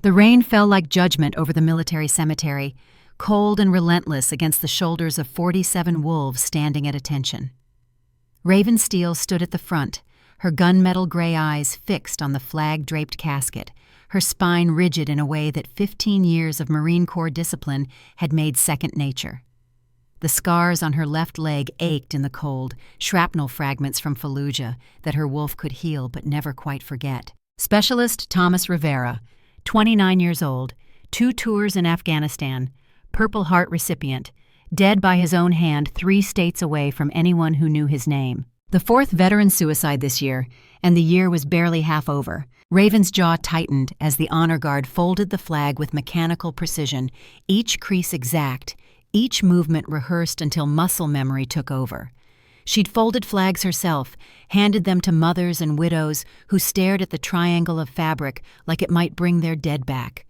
The rain fell like judgment over the military cemetery, cold and relentless against the shoulders of 47 wolves standing at attention. Raven Steele stood at the front, her gunmetal gray eyes fixed on the flag-draped casket, her spine rigid in a way that 15 years of Marine Corps discipline had made second nature. The scars on her left leg ached in the cold, shrapnel fragments from Fallujah that her wolf could heal but never quite forget. Specialist Thomas Rivera, 29 years old, 2 tours in Afghanistan, Purple Heart recipient, dead by his own hand 3 states away from anyone who knew his name. The 4th veteran suicide this year, and the year was barely half over. Raven's jaw tightened as the honor guard folded the flag with mechanical precision, each crease exact, each movement rehearsed until muscle memory took over. She'd folded flags herself, handed them to mothers and widows who stared at the triangle of fabric like it might bring their dead back.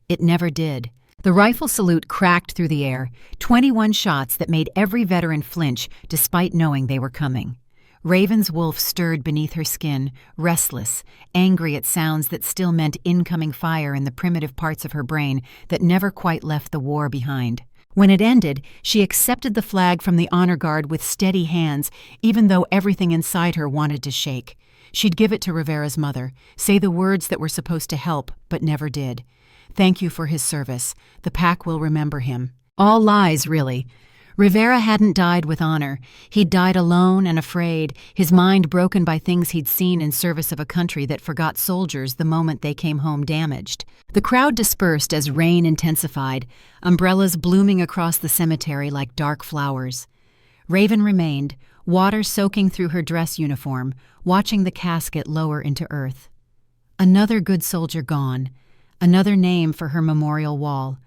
It never did. The rifle salute cracked through the air, 21 shots that made every veteran flinch despite knowing they were coming. Raven's wolf stirred beneath her skin, restless, angry at sounds that still meant incoming fire in the primitive parts of her brain that never quite left the war behind. When it ended, she accepted the flag from the honor guard with steady hands, even though everything inside her wanted to shake. She'd give it to Rivera's mother, say the words that were supposed to help, but never did. Thank you for his service. The pack will remember him. All lies, really. Rivera hadn't died with honor. He'd died alone and afraid, his mind broken by things he'd seen in service of a country that forgot soldiers the moment they came home damaged. The crowd dispersed as rain intensified, umbrellas blooming across the cemetery like dark flowers. Raven remained, water soaking through her dress uniform, watching the casket lower into earth. Another good soldier gone, another name for her memorial wall,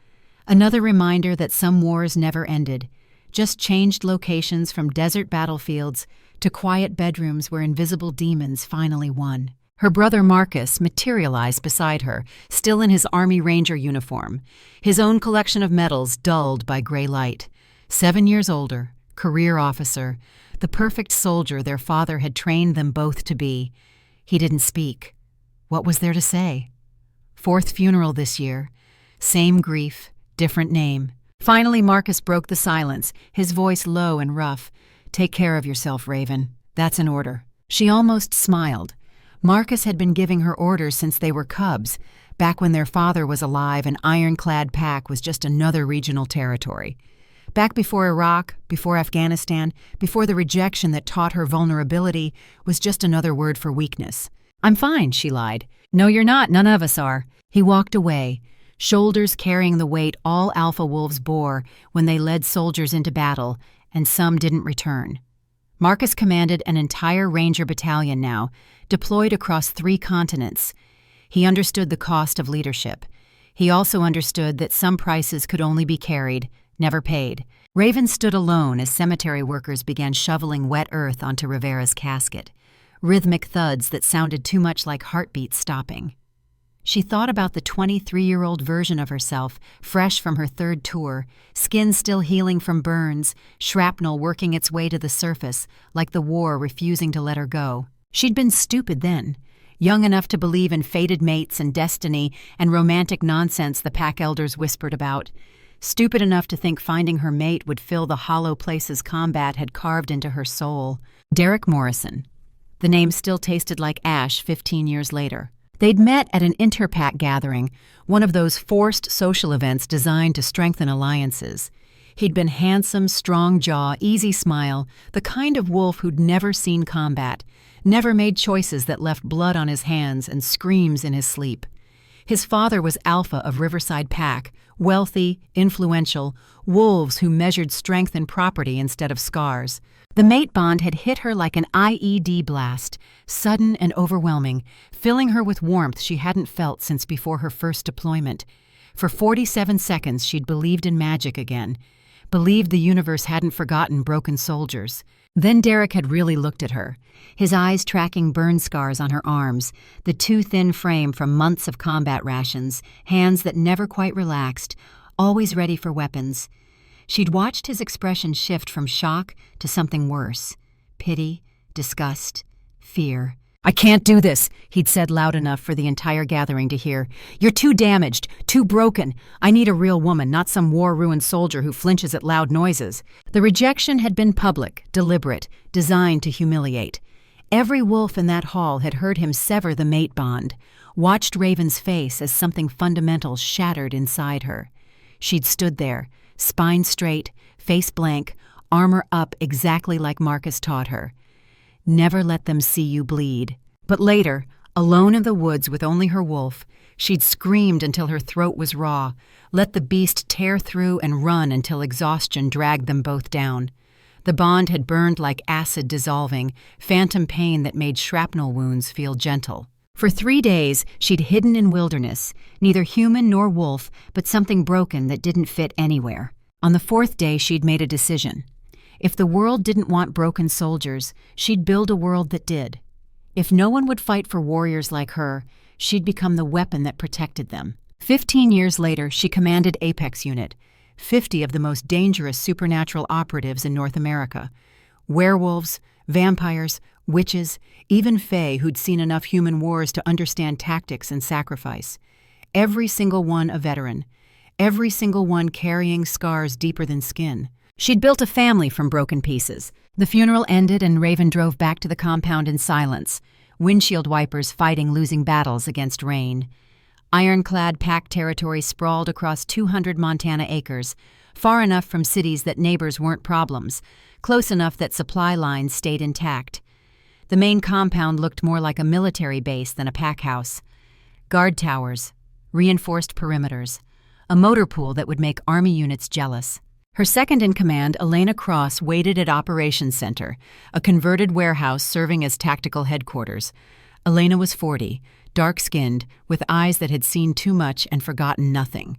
another reminder that some wars never ended, just changed locations from desert battlefields to quiet bedrooms where invisible demons finally won. Her brother Marcus materialized beside her, still in his Army Ranger uniform, his own collection of medals dulled by gray light. 7 years older, career officer, the perfect soldier their father had trained them both to be. He didn't speak. What was there to say? 4th funeral this year. Same grief, different name. Finally, Marcus broke the silence, his voice low and rough. Take care of yourself, Raven. That's an order. She almost smiled. Marcus had been giving her orders since they were cubs, back when their father was alive and ironclad pack was just another regional territory. Back before Iraq, before Afghanistan, before the rejection that taught her vulnerability was just another word for weakness. I'm fine, she lied. No, you're not. None of us are. He walked away, shoulders carrying the weight all alpha wolves bore when they led soldiers into battle, and some didn't return. Marcus commanded an entire Ranger battalion now, deployed across 3 continents. He understood the cost of leadership. He also understood that some prices could only be carried, never paid. Raven stood alone as cemetery workers began shoveling wet earth onto Rivera's casket, rhythmic thuds that sounded too much like heartbeats stopping. She thought about the 23-year-old version of herself, fresh from her 3rd tour, skin still healing from burns, shrapnel working its way to the surface, like the war refusing to let her go. She'd been stupid then, young enough to believe in fated mates and destiny and romantic nonsense the pack elders whispered about. Stupid enough to think finding her mate would fill the hollow places combat had carved into her soul. Derek Morrison. The name still tasted like ash 15 years later. They'd met at an interpack gathering, one of those forced social events designed to strengthen alliances. He'd been handsome, strong jaw, easy smile, the kind of wolf who'd never seen combat, never made choices that left blood on his hands and screams in his sleep. His father was alpha of Riverside Pack, wealthy, influential, wolves who measured strength and property instead of scars. The mate bond had hit her like an IED blast, sudden and overwhelming, filling her with warmth she hadn't felt since before her first deployment. For 47 seconds she'd believed in magic again, believed the universe hadn't forgotten broken soldiers. Then Derek had really looked at her, his eyes tracking burn scars on her arms, the too thin frame from months of combat rations, hands that never quite relaxed, always ready for weapons. She'd watched his expression shift from shock to something worse. Pity, disgust, fear. "I can't do this," he'd said loud enough for the entire gathering to hear. "You're too damaged, too broken. I need a real woman, not some war-ruined soldier who flinches at loud noises." The rejection had been public, deliberate, designed to humiliate. Every wolf in that hall had heard him sever the mate bond, watched Raven's face as something fundamental shattered inside her. She'd stood there, spine straight, face blank, armor up exactly like Marcus taught her. Never let them see you bleed. But later, alone in the woods with only her wolf, she'd screamed until her throat was raw, let the beast tear through and run until exhaustion dragged them both down. The bond had burned like acid dissolving, phantom pain that made shrapnel wounds feel gentle. For 3 days, she'd hidden in wilderness, neither human nor wolf, but something broken that didn't fit anywhere. On the 4th day, she'd made a decision. If the world didn't want broken soldiers, she'd build a world that did. If no one would fight for warriors like her, she'd become the weapon that protected them. 15 years later, she commanded Apex Unit, 50 of the most dangerous supernatural operatives in North America. Werewolves, vampires, witches, even fae who'd seen enough human wars to understand tactics and sacrifice. Every single one a veteran. Every single one carrying scars deeper than skin. She'd built a family from broken pieces. The funeral ended and Raven drove back to the compound in silence, windshield wipers fighting losing battles against rain. Ironclad pack territory sprawled across 200 Montana acres, far enough from cities that neighbors weren't problems, close enough that supply lines stayed intact. The main compound looked more like a military base than a pack house. Guard towers, reinforced perimeters, a motor pool that would make army units jealous. Her second-in-command, Elena Cross, waited at Operations Center, a converted warehouse serving as tactical headquarters. Elena was 40, dark-skinned, with eyes that had seen too much and forgotten nothing.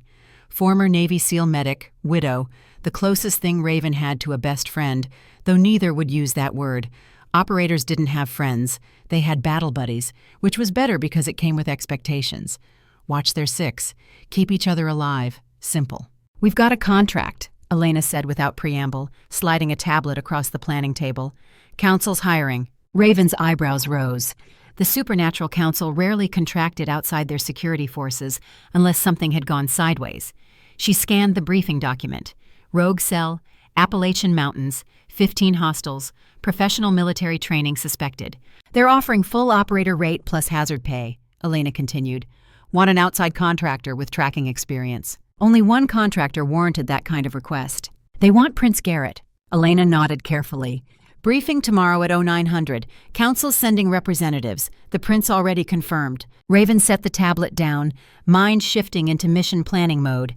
Former Navy SEAL medic, widow, the closest thing Raven had to a best friend, though neither would use that word. Operators didn't have friends. They had battle buddies, which was better because it came with expectations. Watch their six. Keep each other alive. Simple. "We've got a contract," Elena said without preamble, sliding a tablet across the planning table. "Council's hiring." Raven's eyebrows rose. The Supernatural Council rarely contracted outside their security forces unless something had gone sideways. She scanned the briefing document. Rogue cell, Appalachian Mountains, 15 hostiles, professional military training suspected. "They're offering full operator rate plus hazard pay," Elena continued. "Want an outside contractor with tracking experience." Only one contractor warranted that kind of request. "They want Prince Garrett." Elena nodded carefully. "Briefing tomorrow at 0900. Council's sending representatives. The prince already confirmed." Raven set the tablet down, mind shifting into mission planning mode.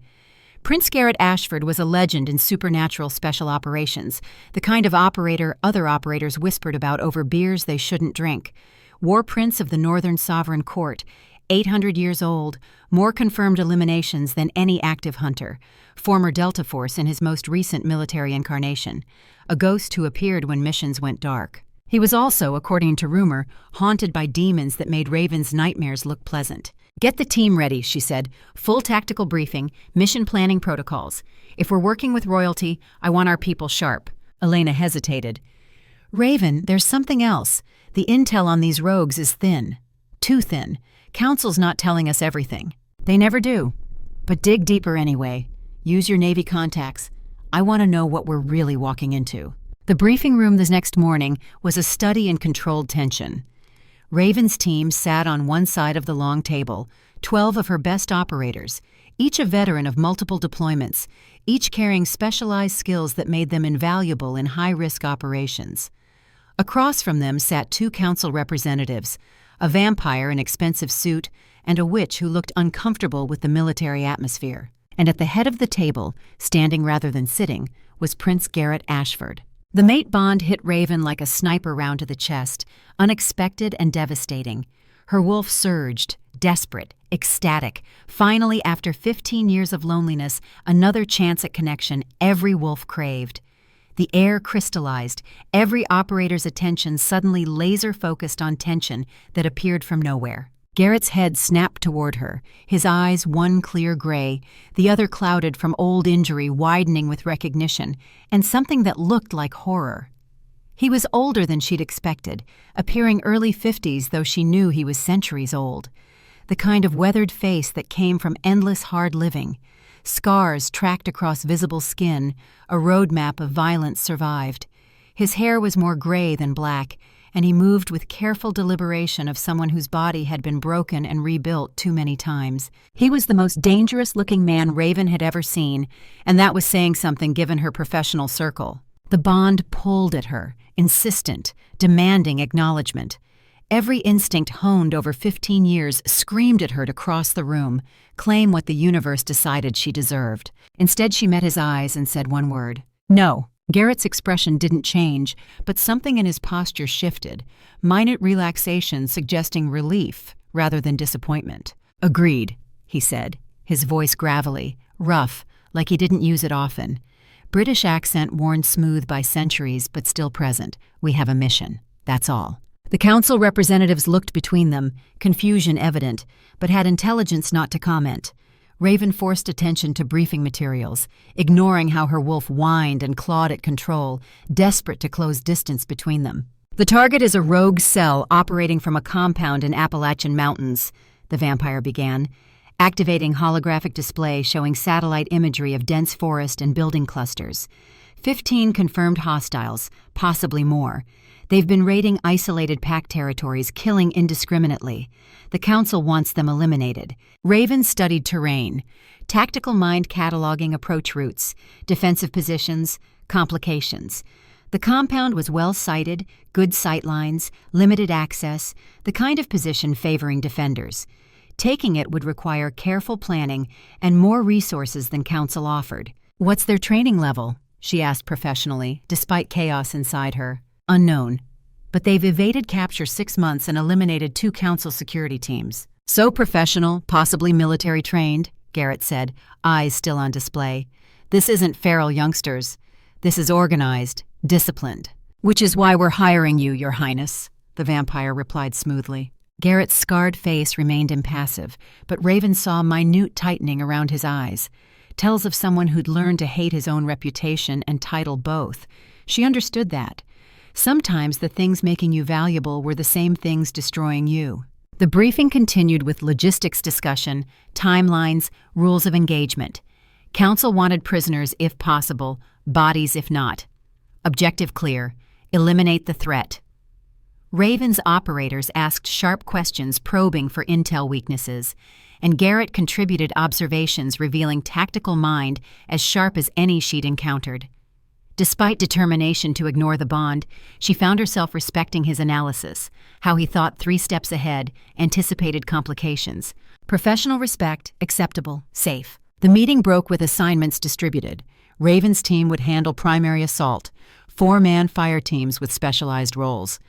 Prince Garrett Ashford was a legend in supernatural special operations, the kind of operator other operators whispered about over beers they shouldn't drink. War Prince of the Northern Sovereign Court, 800 years old, more confirmed eliminations than any active hunter, former Delta Force in his most recent military incarnation, a ghost who appeared when missions went dark. He was also, according to rumor, haunted by demons that made Raven's nightmares look pleasant. "Get the team ready," she said. "Full tactical briefing, mission planning protocols. If we're working with royalty, I want our people sharp." Elena hesitated. "Raven, there's something else. The intel on these rogues is thin. Too thin. Council's not telling us everything. They never do. But dig deeper anyway. Use your Navy contacts. I want to know what we're really walking into." The briefing room the next morning was a study in controlled tension. Raven's team sat on one side of the long table, 12 of her best operators, each a veteran of multiple deployments, each carrying specialized skills that made them invaluable in high-risk operations. Across from them sat 2 council representatives, a vampire in expensive suit, and a witch who looked uncomfortable with the military atmosphere. And at the head of the table, standing rather than sitting, was Prince Garrett Ashford. The mate bond hit Raven like a sniper round to the chest, unexpected and devastating. Her wolf surged, desperate, ecstatic. Finally, after 15 years of loneliness, another chance at connection every wolf craved. The air crystallized, every operator's attention suddenly laser-focused on tension that appeared from nowhere. Garrett's head snapped toward her, his eyes one clear gray, the other clouded from old injury widening with recognition, and something that looked like horror. He was older than she'd expected, appearing early 50s, though she knew he was centuries old. The kind of weathered face that came from endless hard living. Scars tracked across visible skin, a roadmap of violence survived. His hair was more gray than black, and he moved with careful deliberation of someone whose body had been broken and rebuilt too many times. He was the most dangerous-looking man Raven had ever seen, and that was saying something given her professional circle. The bond pulled at her, insistent, demanding acknowledgement. Every instinct honed over 15 years screamed at her to cross the room, claim what the universe decided she deserved. Instead, she met his eyes and said one word: "No." Garrett's expression didn't change, but something in his posture shifted, minute relaxation suggesting relief rather than disappointment. "Agreed," he said, his voice gravelly, rough, like he didn't use it often. British accent worn smooth by centuries but still present. "We have a mission. That's all." The council representatives looked between them, confusion evident, but had intelligence not to comment. Raven forced attention to briefing materials, ignoring how her wolf whined and clawed at control, desperate to close distance between them. "The target is a rogue cell operating from a compound in Appalachian Mountains," the vampire began, activating holographic display showing satellite imagery of dense forest and building clusters. 15 confirmed hostiles, possibly more. They've been raiding isolated pack territories, killing indiscriminately. The Council wants them eliminated. Raven studied terrain, tactical mind cataloging approach routes, defensive positions, complications. The compound was well-sited, good sight lines, limited access, the kind of position favoring defenders. Taking it would require careful planning and more resources than Council offered. "What's their training level?" she asked professionally, despite chaos inside her. "Unknown. But they've evaded capture 6 months and eliminated 2 Council security teams." "So professional, possibly military trained," Garrett said, eyes still on display. "This isn't feral youngsters. This is organized, disciplined." "Which is why we're hiring you, Your Highness," the vampire replied smoothly. Garrett's scarred face remained impassive, but Raven saw minute tightening around his eyes. Tells of someone who'd learned to hate his own reputation and title both. She understood that. Sometimes the things making you valuable were the same things destroying you. The briefing continued with logistics discussion, timelines, rules of engagement. Council wanted prisoners if possible, bodies if not. Objective clear: eliminate the threat. Raven's operators asked sharp questions probing for intel weaknesses, and Garrett contributed observations revealing tactical mind as sharp as any she'd encountered. Despite determination to ignore the bond, she found herself respecting his analysis, how he thought 3 steps ahead, anticipated complications. Professional respect, acceptable, safe. The meeting broke with assignments distributed. Raven's team would handle primary assault, 4-man fire teams with specialized roles.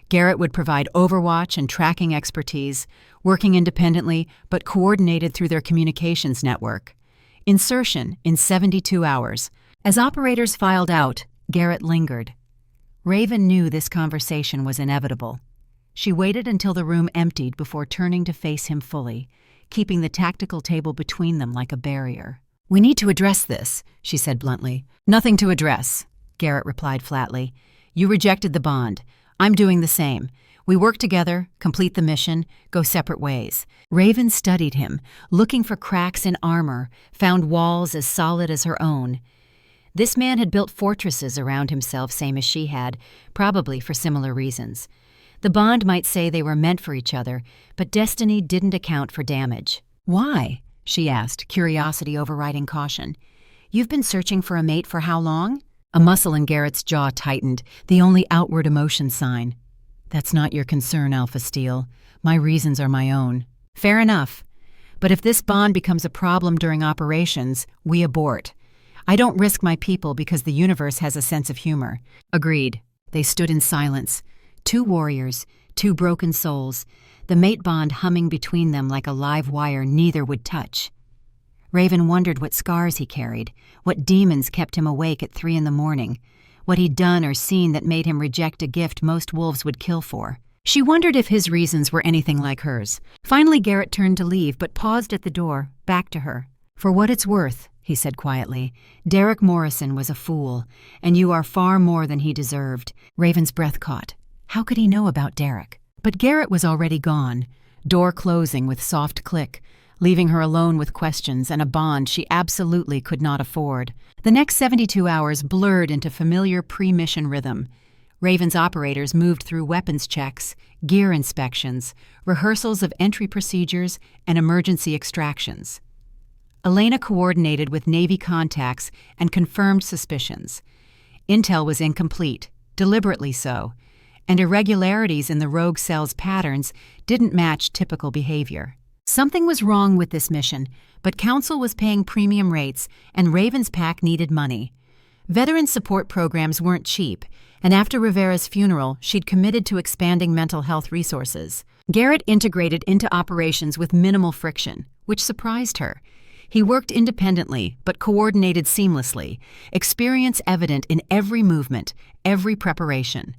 Garrett would provide overwatch and tracking expertise, working independently but coordinated through their communications network. Insertion in 72 hours. As operators filed out, Garrett lingered. Raven knew this conversation was inevitable. She waited until the room emptied before turning to face him fully, keeping the tactical table between them like a barrier. "We need to address this," she said bluntly. "Nothing to address," Garrett replied flatly. "You rejected the bond. I'm doing the same. We work together, complete the mission, go separate ways." Raven studied him, looking for cracks in armor, found walls as solid as her own. This man had built fortresses around himself, same as she had, probably for similar reasons. The bond might say they were meant for each other, but destiny didn't account for damage. "Why?" she asked, curiosity overriding caution. "You've been searching for a mate for how long?" A muscle in Garrett's jaw tightened, the only outward emotion sign. "That's not your concern, Alpha Steel. My reasons are my own." "Fair enough. But if this bond becomes a problem during operations, we abort. I don't risk my people because the universe has a sense of humor." Agreed. They stood in silence. 2 warriors, 2 broken souls, the mate bond humming between them like a live wire neither would touch. Raven wondered what scars he carried, what demons kept him awake at 3 a.m, what he'd done or seen that made him reject a gift most wolves would kill for. She wondered if his reasons were anything like hers. Finally, Garrett turned to leave but paused at the door, back to her. "For what it's worth," he said quietly, "Derek Morrison was a fool, and you are far more than he deserved." Raven's breath caught. How could he know about Derek? But Garrett was already gone, door closing with soft click, leaving her alone with questions and a bond she absolutely could not afford. The next 72 hours blurred into familiar pre-mission rhythm. Raven's operators moved through weapons checks, gear inspections, rehearsals of entry procedures, and emergency extractions. Elena coordinated with Navy contacts and confirmed suspicions. Intel was incomplete, deliberately so, and irregularities in the rogue cell's patterns didn't match typical behavior. Something was wrong with this mission, but Council was paying premium rates and Raven's pack needed money. Veteran support programs weren't cheap, and after Rivera's funeral, she'd committed to expanding mental health resources. Garrett integrated into operations with minimal friction, which surprised her. He worked independently, but coordinated seamlessly, experience evident in every movement, every preparation.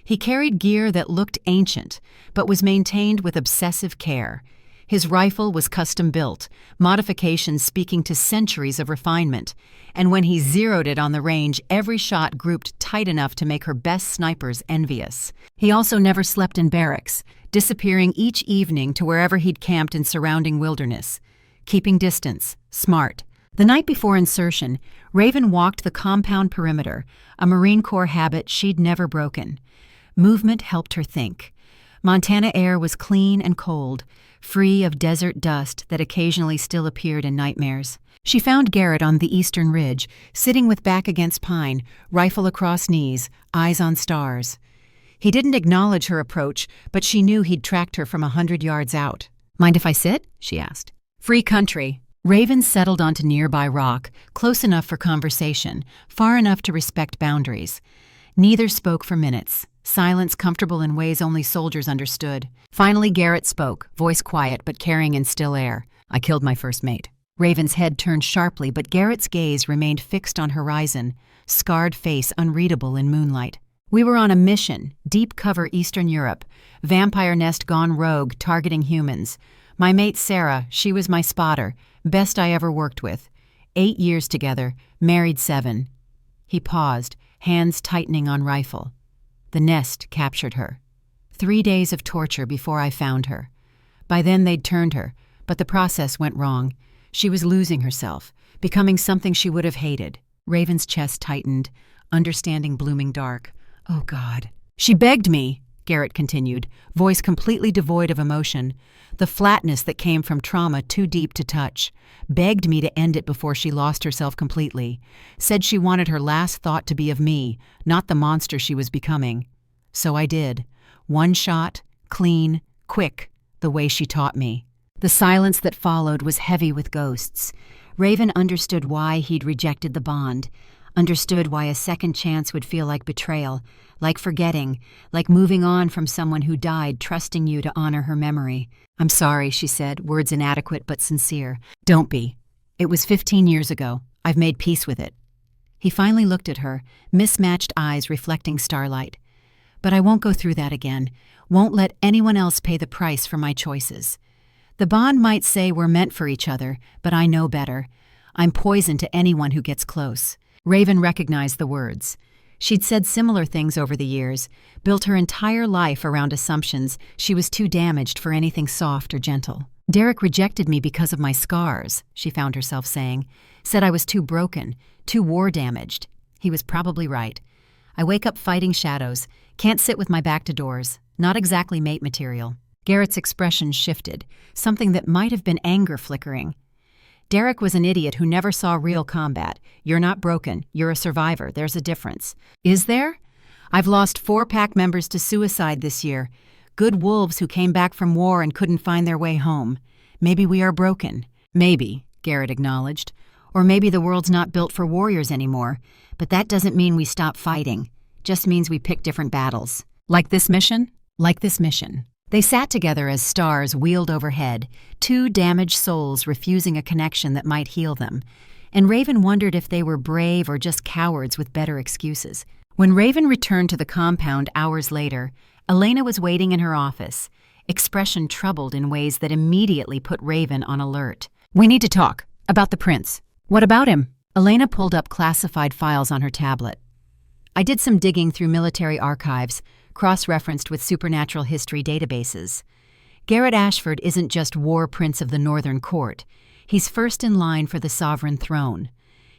He carried gear that looked ancient, but was maintained with obsessive care. His rifle was custom-built, modifications speaking to centuries of refinement, and when he zeroed it on the range, every shot grouped tight enough to make her best snipers envious. He also never slept in barracks, disappearing each evening to wherever he'd camped in surrounding wilderness. Keeping distance, smart. The night before insertion, Raven walked the compound perimeter, a Marine Corps habit she'd never broken. Movement helped her think. Montana air was clean and cold, free of desert dust that occasionally still appeared in nightmares. She found Garrett on the eastern ridge, sitting with back against pine, rifle across knees, eyes on stars. He didn't acknowledge her approach, but she knew he'd tracked her from 100 yards out. "Mind if I sit?" she asked. "Free country." Raven settled onto nearby rock, close enough for conversation, far enough to respect boundaries. Neither spoke for minutes, silence comfortable in ways only soldiers understood. Finally, Garrett spoke, voice quiet but carrying in still air. "I killed my first mate." Raven's head turned sharply, but Garrett's gaze remained fixed on horizon, scarred face unreadable in moonlight. "We were on a mission, deep cover Eastern Europe, vampire nest gone rogue, targeting humans. My mate Sarah, she was my spotter, best I ever worked with. 8 years together, married 7. He paused, hands tightening on rifle. The nest captured her. 3 days of torture before I found her. By then they'd turned her, but the process went wrong. She was losing herself, becoming something she would have hated." Raven's chest tightened, understanding blooming dark. "Oh, God." "She begged me," Garrett continued, voice completely devoid of emotion, the flatness that came from trauma too deep to touch. "Begged me to end it before she lost herself completely. Said she wanted her last thought to be of me, not the monster she was becoming. So I did. One shot, clean, quick, the way she taught me." The silence that followed was heavy with ghosts. Raven understood why he'd rejected the bond, understood why a second chance would feel like betrayal, like forgetting, like moving on from someone who died, trusting you to honor her memory. "I'm sorry," she said, words inadequate but sincere. "Don't be. It was 15 years ago. I've made peace with it." He finally looked at her, mismatched eyes reflecting starlight. "But I won't go through that again. Won't let anyone else pay the price for my choices. The bond might say we're meant for each other, but I know better. I'm poison to anyone who gets close." Raven recognized the words. She'd said similar things over the years, built her entire life around assumptions she was too damaged for anything soft or gentle. "Derek rejected me because of my scars," she found herself saying. "Said I was too broken, too war-damaged. He was probably right. I wake up fighting shadows, can't sit with my back to doors, not exactly mate material." Garrett's expression shifted, something that might have been anger flickering. "Derek was an idiot who never saw real combat. You're not broken. You're a survivor. There's a difference." "Is there? I've lost 4 pack members to suicide this year. Good wolves who came back from war and couldn't find their way home. Maybe we are broken." "Maybe," Garrett acknowledged. "Or maybe the world's not built for warriors anymore. But that doesn't mean we stop fighting. Just means we pick different battles." "Like this mission?" "Like this mission." They sat together as stars wheeled overhead, 2 damaged souls refusing a connection that might heal them. And Raven wondered if they were brave or just cowards with better excuses. When Raven returned to the compound hours later, Elena was waiting in her office, expression troubled in ways that immediately put Raven on alert. "We need to talk. About the prince. What about him? Elena pulled up classified files on her tablet. I did some digging through military archives, cross-referenced with supernatural history databases. Garrett Ashford isn't just war prince of the Northern Court. He's first in line for the sovereign throne.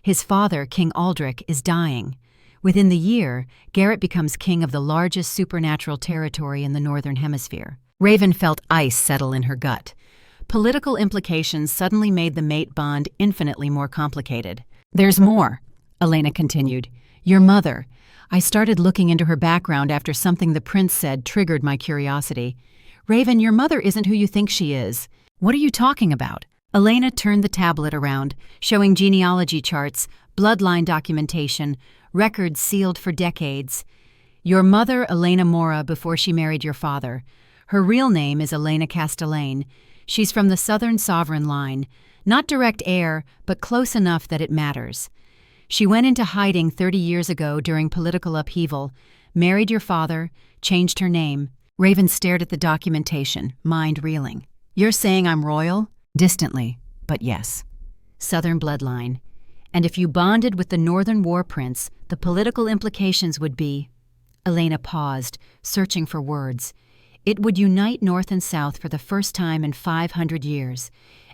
His father, King Aldrich, is dying. Within the year, Garrett becomes king of the largest supernatural territory in the Northern Hemisphere. Raven felt ice settle in her gut. Political implications suddenly made the mate bond infinitely more complicated. There's more, Elena continued. Your mother. I started looking into her background after something the prince said triggered my curiosity. Raven, your mother isn't who you think she is. What are you talking about? Elena turned the tablet around, showing genealogy charts, bloodline documentation, records sealed for decades. Your mother, Elena Mora, before she married your father. Her real name is Elena Castellane. She's from the Southern Sovereign line. Not direct heir, but close enough that it matters. She went into hiding 30 years ago during political upheaval, married your father, changed her name. Raven stared at the documentation, mind reeling. You're saying I'm royal? Distantly, but yes. Southern bloodline. And if you bonded with the Northern War Prince, the political implications would be... Elena paused, searching for words. It would unite North and South for the first time in 500 years.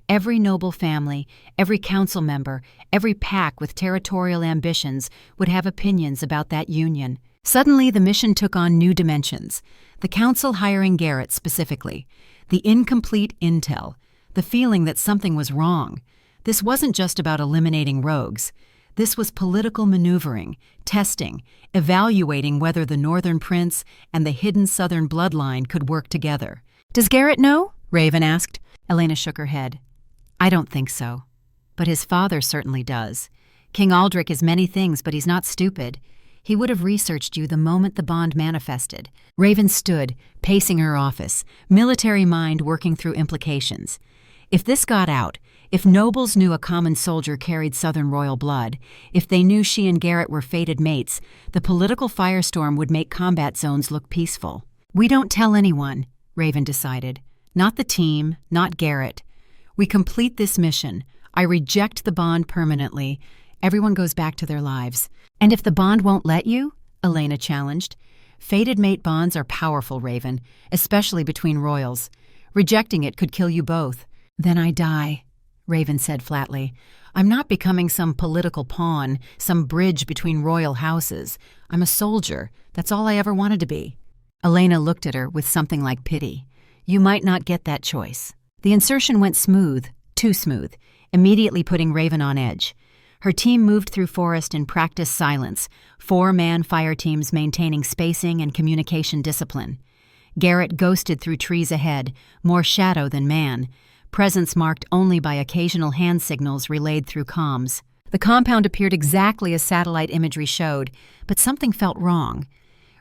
Every noble family, every council member, every pack with territorial ambitions would have opinions about that union. Suddenly, the mission took on new dimensions. The council hiring Garrett specifically. The incomplete intel. The feeling that something was wrong. This wasn't just about eliminating rogues. This was political maneuvering, testing, evaluating whether the Northern Prince and the hidden Southern bloodline could work together. Does Garrett know? Raven asked. Elena shook her head. I don't think so. But his father certainly does. King Aldrich is many things, but he's not stupid. He would have researched you the moment the bond manifested. Raven stood, pacing her office, military mind working through implications. If this got out, if nobles knew a common soldier carried Southern royal blood, if they knew she and Garrett were fated mates, the political firestorm would make combat zones look peaceful. We don't tell anyone, Raven decided. Not the team, not Garrett. We complete this mission. I reject the bond permanently. Everyone goes back to their lives. And if the bond won't let you? Elena challenged. Fated mate bonds are powerful, Raven, especially between royals. Rejecting it could kill you both. Then I die, Raven said flatly. I'm not becoming some political pawn, some bridge between royal houses. I'm a soldier. That's all I ever wanted to be. Elena looked at her with something like pity. You might not get that choice. The insertion went smooth, too smooth, immediately putting Raven on edge. Her team moved through forest in practiced silence, 4-man fire teams maintaining spacing and communication discipline. Garrett ghosted through trees ahead, more shadow than man, presence marked only by occasional hand signals relayed through comms. The compound appeared exactly as satellite imagery showed, but something felt wrong.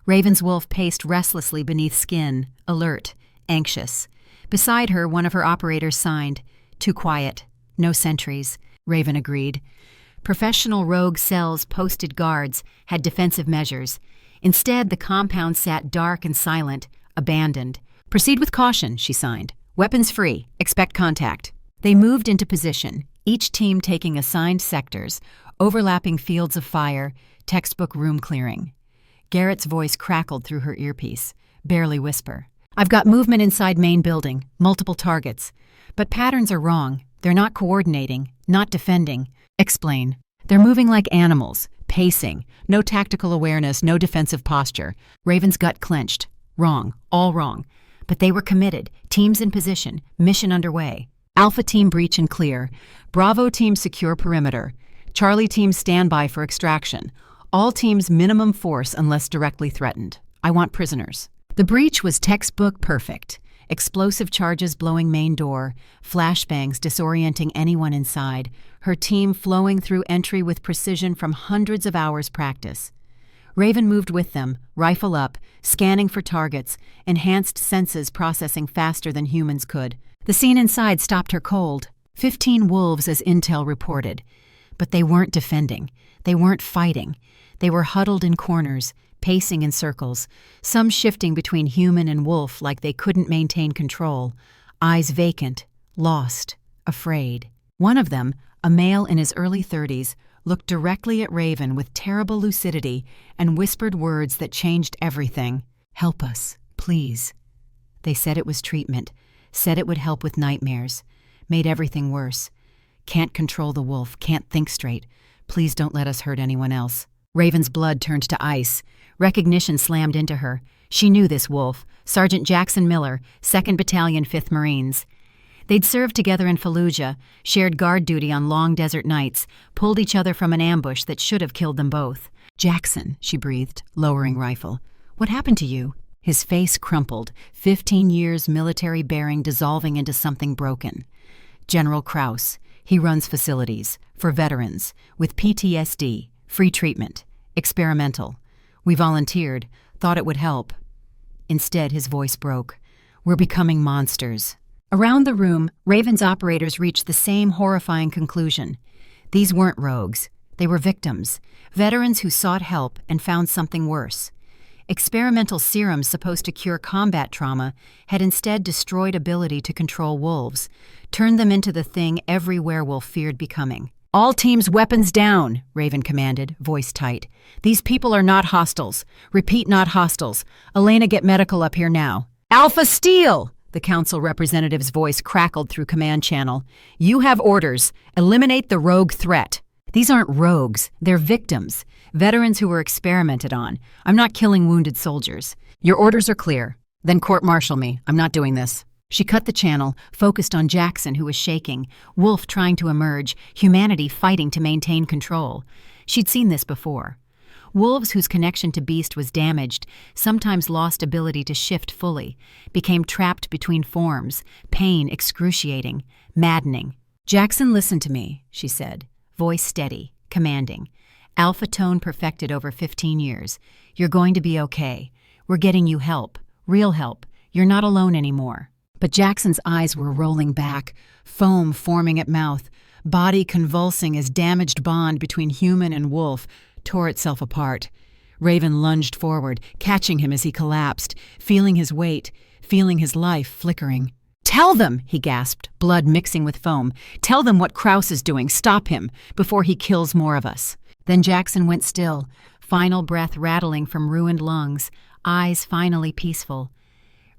Raven's wolf paced restlessly beneath skin, alert, anxious. Beside her, one of her operators signed. Too quiet. No sentries, Raven agreed. Professional rogue cells posted guards, had defensive measures. Instead, the compound sat dark and silent, abandoned. Proceed with caution, she signed. Weapons free. Expect contact. They moved into position, each team taking assigned sectors, overlapping fields of fire, textbook room clearing. Garrett's voice crackled through her earpiece, barely whisper. I've got movement inside main building, multiple targets. But patterns are wrong. They're not coordinating, not defending. Explain. They're moving like animals, pacing. No tactical awareness, no defensive posture. Raven's gut clenched. Wrong. All wrong. But they were committed. Teams in position. Mission underway. Alpha team breach and clear. Bravo team secure perimeter. Charlie team standby for extraction. All teams minimum force unless directly threatened. I want prisoners. The breach was textbook perfect. Explosive charges blowing main door, flashbangs disorienting anyone inside, her team flowing through entry with precision from hundreds of hours' practice. Raven moved with them, rifle up, scanning for targets, enhanced senses processing faster than humans could. The scene inside stopped her cold. 15 wolves as intel reported. But they weren't defending. They weren't fighting. They were huddled in corners, pacing in circles, some shifting between human and wolf like they couldn't maintain control, eyes vacant, lost, afraid. One of them, a male in his early 30s, looked directly at Raven with terrible lucidity and whispered words that changed everything. "Help us, please." They said it was treatment, said it would help with nightmares, made everything worse. "Can't control the wolf, can't think straight. Please don't let us hurt anyone else." Raven's blood turned to ice. Recognition slammed into her. She knew this wolf, Sergeant Jackson Miller, 2nd Battalion, 5th Marines. They'd served together in Fallujah, shared guard duty on long desert nights, pulled each other from an ambush that should have killed them both. "Jackson," she breathed, lowering rifle. "What happened to you?" His face crumpled, 15 years military bearing dissolving into something broken. "General Krause. He runs facilities for veterans with PTSD, free treatment, experimental. We volunteered, thought it would help." Instead, his voice broke. "We're becoming monsters." Around the room, Raven's operators reached the same horrifying conclusion. These weren't rogues. They were victims, veterans who sought help and found something worse. Experimental serums supposed to cure combat trauma had instead destroyed ability to control wolves, turned them into the thing every werewolf feared becoming. "All teams, weapons down," Raven commanded, voice tight. "These people are not hostiles. Repeat, not hostiles. Elena, get medical up here now." "Alpha Steel!" The council representative's voice crackled through command channel. "You have orders. Eliminate the rogue threat." "These aren't rogues. They're victims. Veterans who were experimented on. I'm not killing wounded soldiers." "Your orders are clear. Then court-martial me. I'm not doing this." She cut the channel, focused on Jackson, who was shaking, Wolf trying to emerge, humanity fighting to maintain control. She'd seen this before. Wolves whose connection to beast was damaged sometimes lost ability to shift fully, became trapped between forms, pain excruciating, maddening. "Jackson, listen to me," she said, voice steady, commanding. Alpha tone perfected over 15 years. "You're going to be okay. We're getting you help, real help. You're not alone anymore." But Jackson's eyes were rolling back, foam forming at mouth, body convulsing as damaged bond between human and wolf tore itself apart. Raven lunged forward, catching him as he collapsed, feeling his weight, feeling his life flickering. "Tell them," he gasped, blood mixing with foam. "Tell them what Krause is doing. Stop him, before he kills more of us." Then Jackson went still, final breath rattling from ruined lungs, eyes finally peaceful.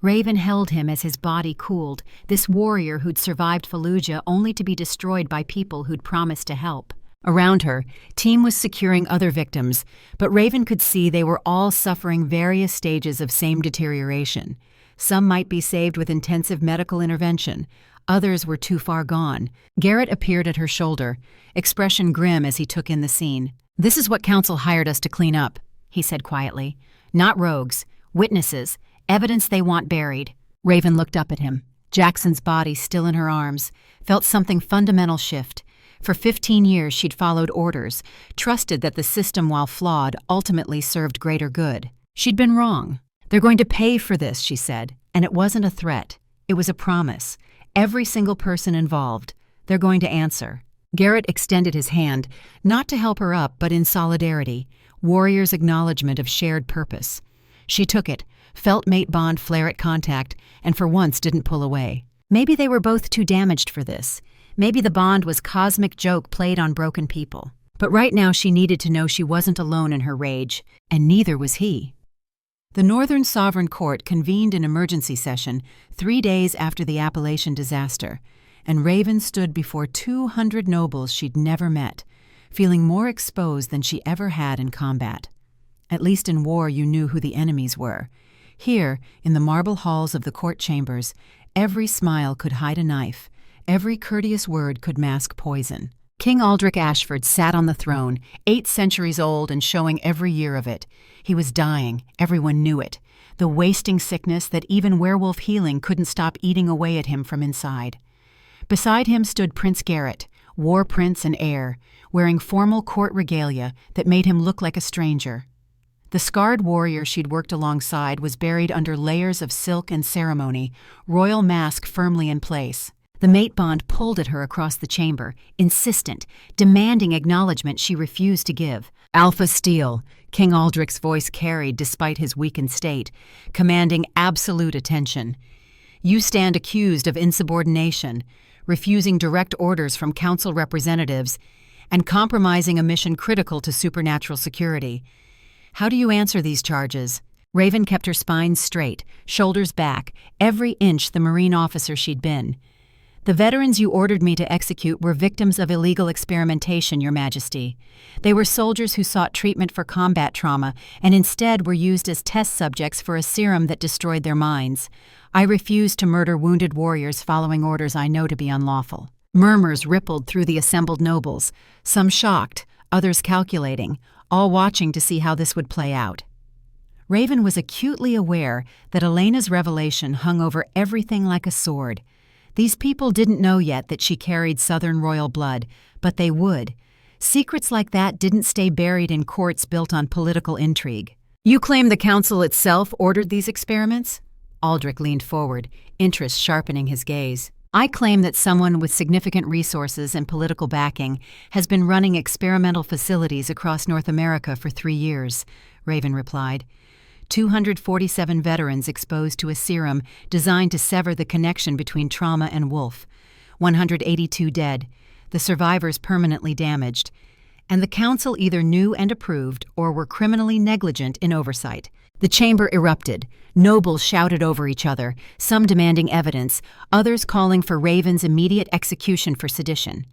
Raven held him as his body cooled, this warrior who'd survived Fallujah only to be destroyed by people who'd promised to help. Around her, Team was securing other victims, but Raven could see they were all suffering various stages of same deterioration. Some might be saved with intensive medical intervention. Others were too far gone. Garrett appeared at her shoulder, expression grim as he took in the scene. "This is what Council hired us to clean up," he said quietly. "Not rogues, witnesses, evidence they want buried." Raven looked up at him. Jackson's body still in her arms, felt something fundamental shift. For 15 years she'd followed orders, trusted that the system, while flawed, ultimately served greater good. She'd been wrong. "They're going to pay for this," she said, and it wasn't a threat. It was a promise. Every single person involved. They're going to answer. Garrett extended his hand, not to help her up, but in solidarity, warrior's acknowledgement of shared purpose. She took it, felt mate bond flare at contact, and for once didn't pull away. Maybe they were both too damaged for this. Maybe the bond was cosmic joke played on broken people. But right now she needed to know she wasn't alone in her rage, and neither was he. The Northern Sovereign Court convened an emergency session 3 days after the Appalachian disaster, and Raven stood before 200 nobles she'd never met, feeling more exposed than she ever had in combat. At least in war you knew who the enemies were. Here, in the marble halls of the court chambers, every smile could hide a knife, every courteous word could mask poison. King Aldrich Ashford sat on the throne, 8 centuries old and showing every year of it. He was dying, everyone knew it, the wasting sickness that even werewolf healing couldn't stop eating away at him from inside. Beside him stood Prince Garrett, war prince and heir, wearing formal court regalia that made him look like a stranger. The scarred warrior she'd worked alongside was buried under layers of silk and ceremony, royal mask firmly in place. The mate bond pulled at her across the chamber, insistent, demanding acknowledgement she refused to give. "Alpha Steel," King Aldrich's voice carried despite his weakened state, commanding absolute attention. "You stand accused of insubordination. refusing direct orders from council representatives, and compromising a mission critical to supernatural security. How do you answer these charges? Raven kept her spine straight, shoulders back, every inch the Marine officer she'd been. The veterans you ordered me to execute were victims of illegal experimentation, Your Majesty. They were soldiers who sought treatment for combat trauma and instead were used as test subjects for a serum that destroyed their minds. I refuse to murder wounded warriors following orders I know to be unlawful. Murmurs rippled through the assembled nobles, some shocked, others calculating, all watching to see how this would play out. Raven was acutely aware that Elena's revelation hung over everything like a sword. These people didn't know yet that she carried Southern royal blood, but they would. Secrets like that didn't stay buried in courts built on political intrigue. You claim the council itself ordered these experiments? Aldrich leaned forward, interest sharpening his gaze. I claim that someone with significant resources and political backing has been running experimental facilities across North America for 3 years, Raven replied. 247 veterans exposed to a serum designed to sever the connection between trauma and wolf. 182 dead, the survivors permanently damaged. And the council either knew and approved or were criminally negligent in oversight. The chamber erupted. Nobles shouted over each other, some demanding evidence, others calling for Raven's immediate execution for sedition.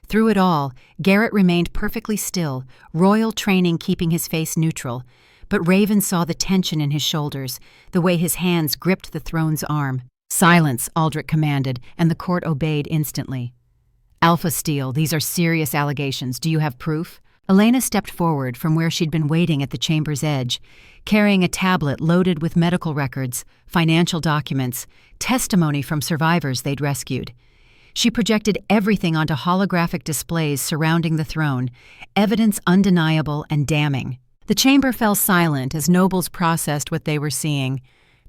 Through it all, Garrett remained perfectly still, royal training keeping his face neutral. But Raven saw the tension in his shoulders, the way his hands gripped the throne's arm. Silence, Aldrich commanded, and the court obeyed instantly. Alpha Steel, these are serious allegations. Do you have proof? Elena stepped forward from where she'd been waiting at the chamber's edge, carrying a tablet loaded with medical records, financial documents, testimony from survivors they'd rescued. She projected everything onto holographic displays surrounding the throne, evidence undeniable and damning. The chamber fell silent as nobles processed what they were seeing.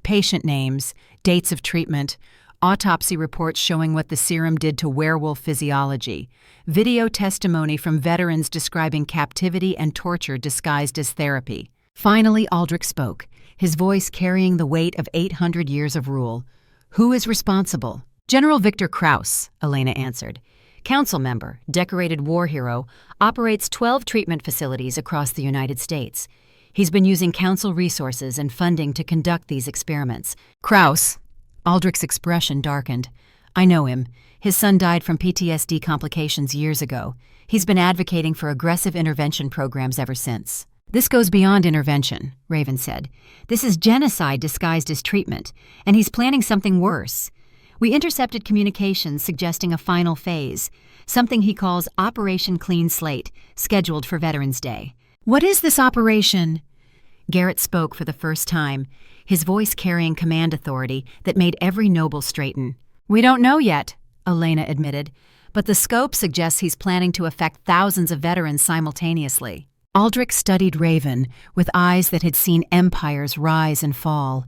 Patient names, dates of treatment, autopsy reports showing what the serum did to werewolf physiology, video testimony from veterans describing captivity and torture disguised as therapy. Finally, Aldrich spoke, his voice carrying the weight of 800 years of rule. Who is responsible? General Victor Krauss, Elena answered. Council member, decorated war hero, operates 12 treatment facilities across the United States. He's been using council resources and funding to conduct these experiments. Krauss, Aldrich's expression darkened. I know him. His son died from PTSD complications years ago. He's been advocating for aggressive intervention programs ever since. This goes beyond intervention, Raven said. This is genocide disguised as treatment, and he's planning something worse. We intercepted communications suggesting a final phase, something he calls Operation Clean Slate, scheduled for Veterans Day. What is this operation? Garrett spoke for the first time, his voice carrying command authority that made every noble straighten. We don't know yet, Elena admitted, but the scope suggests he's planning to affect thousands of veterans simultaneously. Aldrich studied Raven with eyes that had seen empires rise and fall.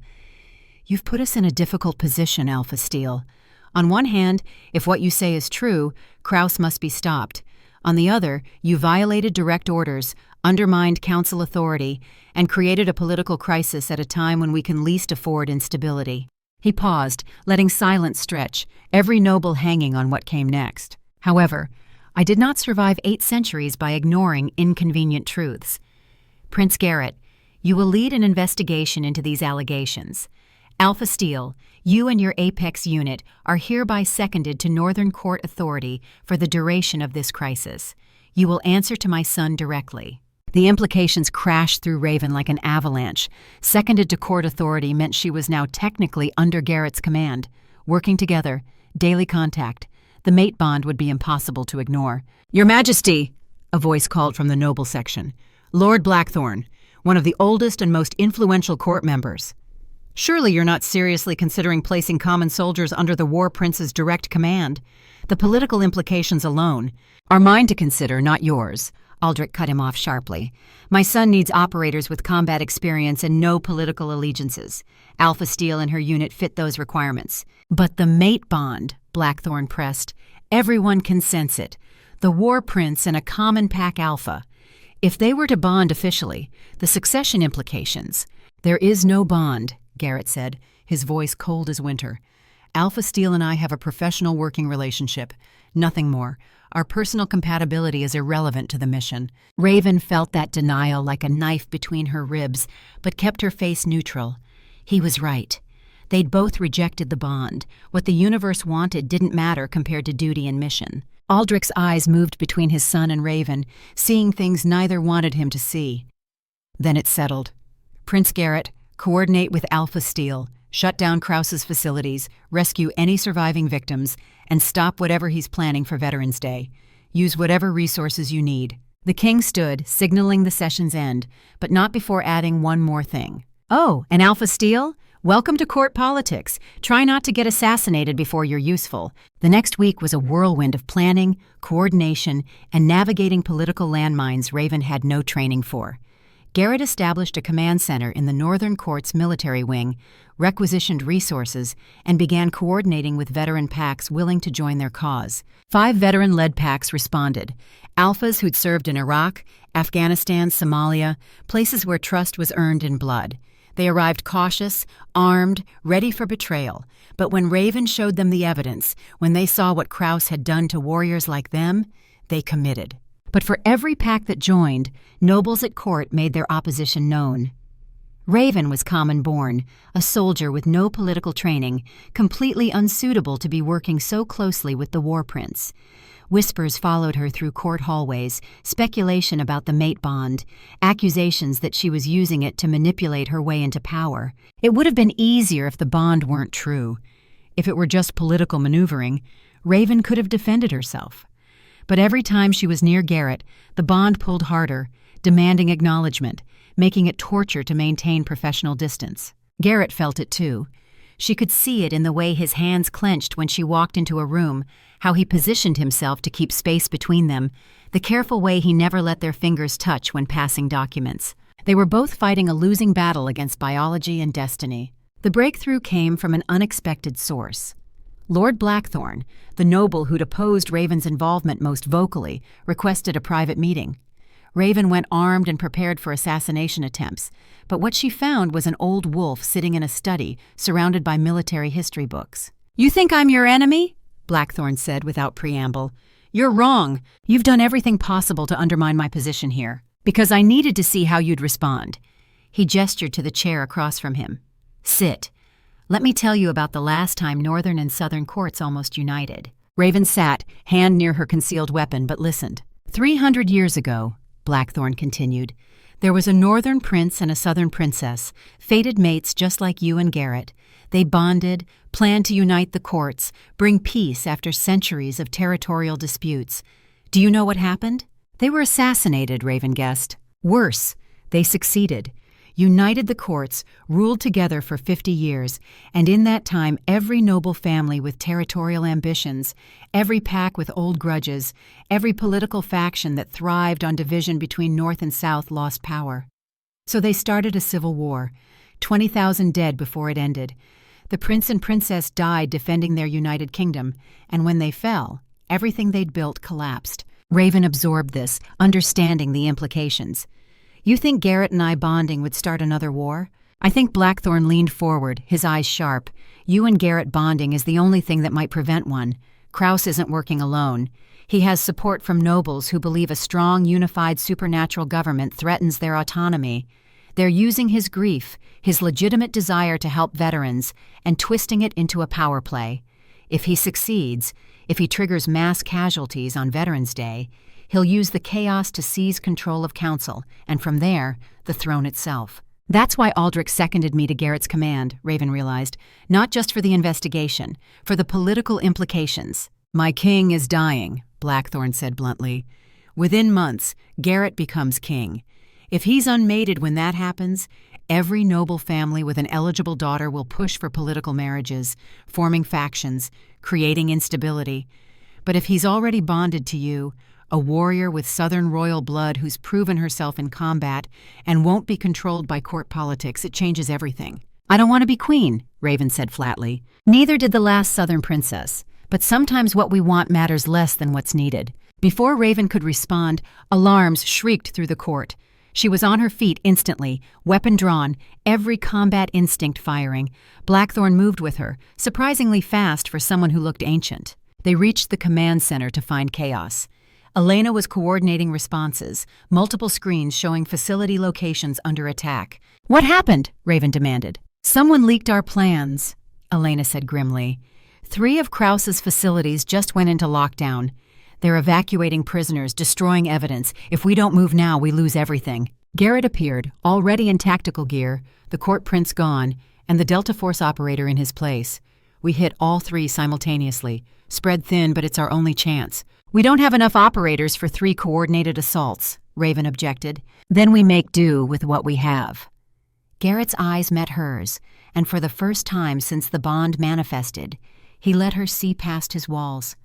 You've put us in a difficult position, Alpha Steel. On one hand, if what you say is true, Krauss must be stopped. On the other, you violated direct orders, undermined council authority, and created a political crisis at a time when we can least afford instability. He paused, letting silence stretch, every noble hanging on what came next. However, I did not survive 8 centuries by ignoring inconvenient truths. Prince Garrett, you will lead an investigation into these allegations. Alpha Steel, you and your Apex unit are hereby seconded to Northern Court authority for the duration of this crisis. You will answer to my son directly. The implications crashed through Raven like an avalanche. Seconded to court authority meant she was now technically under Garrett's command. Working together, daily contact. The mate bond would be impossible to ignore. Your Majesty, a voice called from the noble section. Lord Blackthorn, one of the oldest and most influential court members. Surely you're not seriously considering placing common soldiers under the War Prince's direct command. The political implications alone are mine to consider, not yours. Aldrich cut him off sharply. My son needs operators with combat experience and no political allegiances. Alpha Steel and her unit fit those requirements. But the mate bond, Blackthorn pressed, everyone can sense it. The War Prince and a common pack Alpha. If they were to bond officially, the succession implications. There is no bond, Garrett said, his voice cold as winter. Alpha Steel and I have a professional working relationship. Nothing more. Our personal compatibility is irrelevant to the mission. Raven felt that denial like a knife between her ribs, but kept her face neutral. He was right. They'd both rejected the bond. What the universe wanted didn't matter compared to duty and mission. Aldrich's eyes moved between his son and Raven, seeing things neither wanted him to see. Then it settled. Prince Garrett, coordinate with Alpha Steel, shut down Krause's facilities, rescue any surviving victims, and stop whatever he's planning for Veterans Day. Use whatever resources you need. The king stood, signaling the session's end, but not before adding one more thing. Oh, and Alpha Steel? Welcome to court politics. Try not to get assassinated before you're useful. The next week was a whirlwind of planning, coordination, and navigating political landmines Raven had no training for. Garrett established a command center in the Northern Court's military wing, requisitioned resources, and began coordinating with veteran packs willing to join their cause. 5 veteran-led packs responded. Alphas who'd served in Iraq, Afghanistan, Somalia, places where trust was earned in blood. They arrived cautious, armed, ready for betrayal. But when Raven showed them the evidence, when they saw what Krause had done to warriors like them, they committed. But for every pack that joined, nobles at court made their opposition known. Raven was common-born, a soldier with no political training, completely unsuitable to be working so closely with the war prince. Whispers followed her through court hallways, speculation about the mate bond, accusations that she was using it to manipulate her way into power. It would have been easier if the bond weren't true. If it were just political maneuvering, Raven could have defended herself. But every time she was near Garrett, the bond pulled harder, demanding acknowledgement, making it torture to maintain professional distance. Garrett felt it too. She could see it in the way his hands clenched when she walked into a room, how he positioned himself to keep space between them, the careful way he never let their fingers touch when passing documents. They were both fighting a losing battle against biology and destiny. The breakthrough came from an unexpected source. Lord Blackthorn, the noble who'd opposed Raven's involvement most vocally, requested a private meeting. Raven went armed and prepared for assassination attempts, but what she found was an old wolf sitting in a study, surrounded by military history books. "You think I'm your enemy?" Blackthorn said without preamble. "You're wrong. You've done everything possible to undermine my position here, because I needed to see how you'd respond." He gestured to the chair across from him. "Sit. Let me tell you about the last time Northern and Southern courts almost united." Raven sat, hand near her concealed weapon, but listened. 300 years ago, Blackthorn continued, there was a Northern prince and a Southern princess, fated mates just like you and Garrett. They bonded, planned to unite the courts, bring peace after centuries of territorial disputes. Do you know what happened? They were assassinated, Raven guessed. Worse, they succeeded. United the courts, ruled together for 50 years, and in that time every noble family with territorial ambitions, every pack with old grudges, every political faction that thrived on division between North and South lost power. So they started a civil war, 20,000 dead before it ended. The prince and princess died defending their united kingdom, and when they fell, everything they'd built collapsed. Raven absorbed this, understanding the implications. "You think Garrett and I bonding would start another war?" I think Blackthorn leaned forward, his eyes sharp. "You and Garrett bonding is the only thing that might prevent one. Krause isn't working alone. He has support from nobles who believe a strong, unified supernatural government threatens their autonomy. They're using his grief, his legitimate desire to help veterans, and twisting it into a power play. If he succeeds, if he triggers mass casualties on Veterans Day, he'll use the chaos to seize control of council, and from there, the throne itself." That's why Aldrich seconded me to Garrett's command, Raven realized, not just for the investigation, for the political implications. "My king is dying," Blackthorn said bluntly. "Within months, Garrett becomes king. If he's unmated when that happens, every noble family with an eligible daughter will push for political marriages, forming factions, creating instability. But if he's already bonded to you, a warrior with Southern royal blood who's proven herself in combat and won't be controlled by court politics, it changes everything." "I don't want to be queen," Raven said flatly. Neither did the last Southern princess. But sometimes what we want matters less than what's needed. Before Raven could respond, alarms shrieked through the court. She was on her feet instantly, weapon drawn, every combat instinct firing. Blackthorn moved with her, surprisingly fast for someone who looked ancient. They reached the command center to find chaos. Elena was coordinating responses, multiple screens showing facility locations under attack. "What happened?" Raven demanded. "Someone leaked our plans," Elena said grimly. 3 of Krause's facilities just went into lockdown. They're evacuating prisoners, destroying evidence. If we don't move now, we lose everything. Garrett appeared, already in tactical gear, the court prince gone, and the Delta Force operator in his place. We hit all 3 simultaneously. Spread thin, but it's our only chance. "We don't have enough operators for 3 coordinated assaults," Raven objected. "Then we make do with what we have." Garrett's eyes met hers, and for the first time since the bond manifested, he let her see past his walls.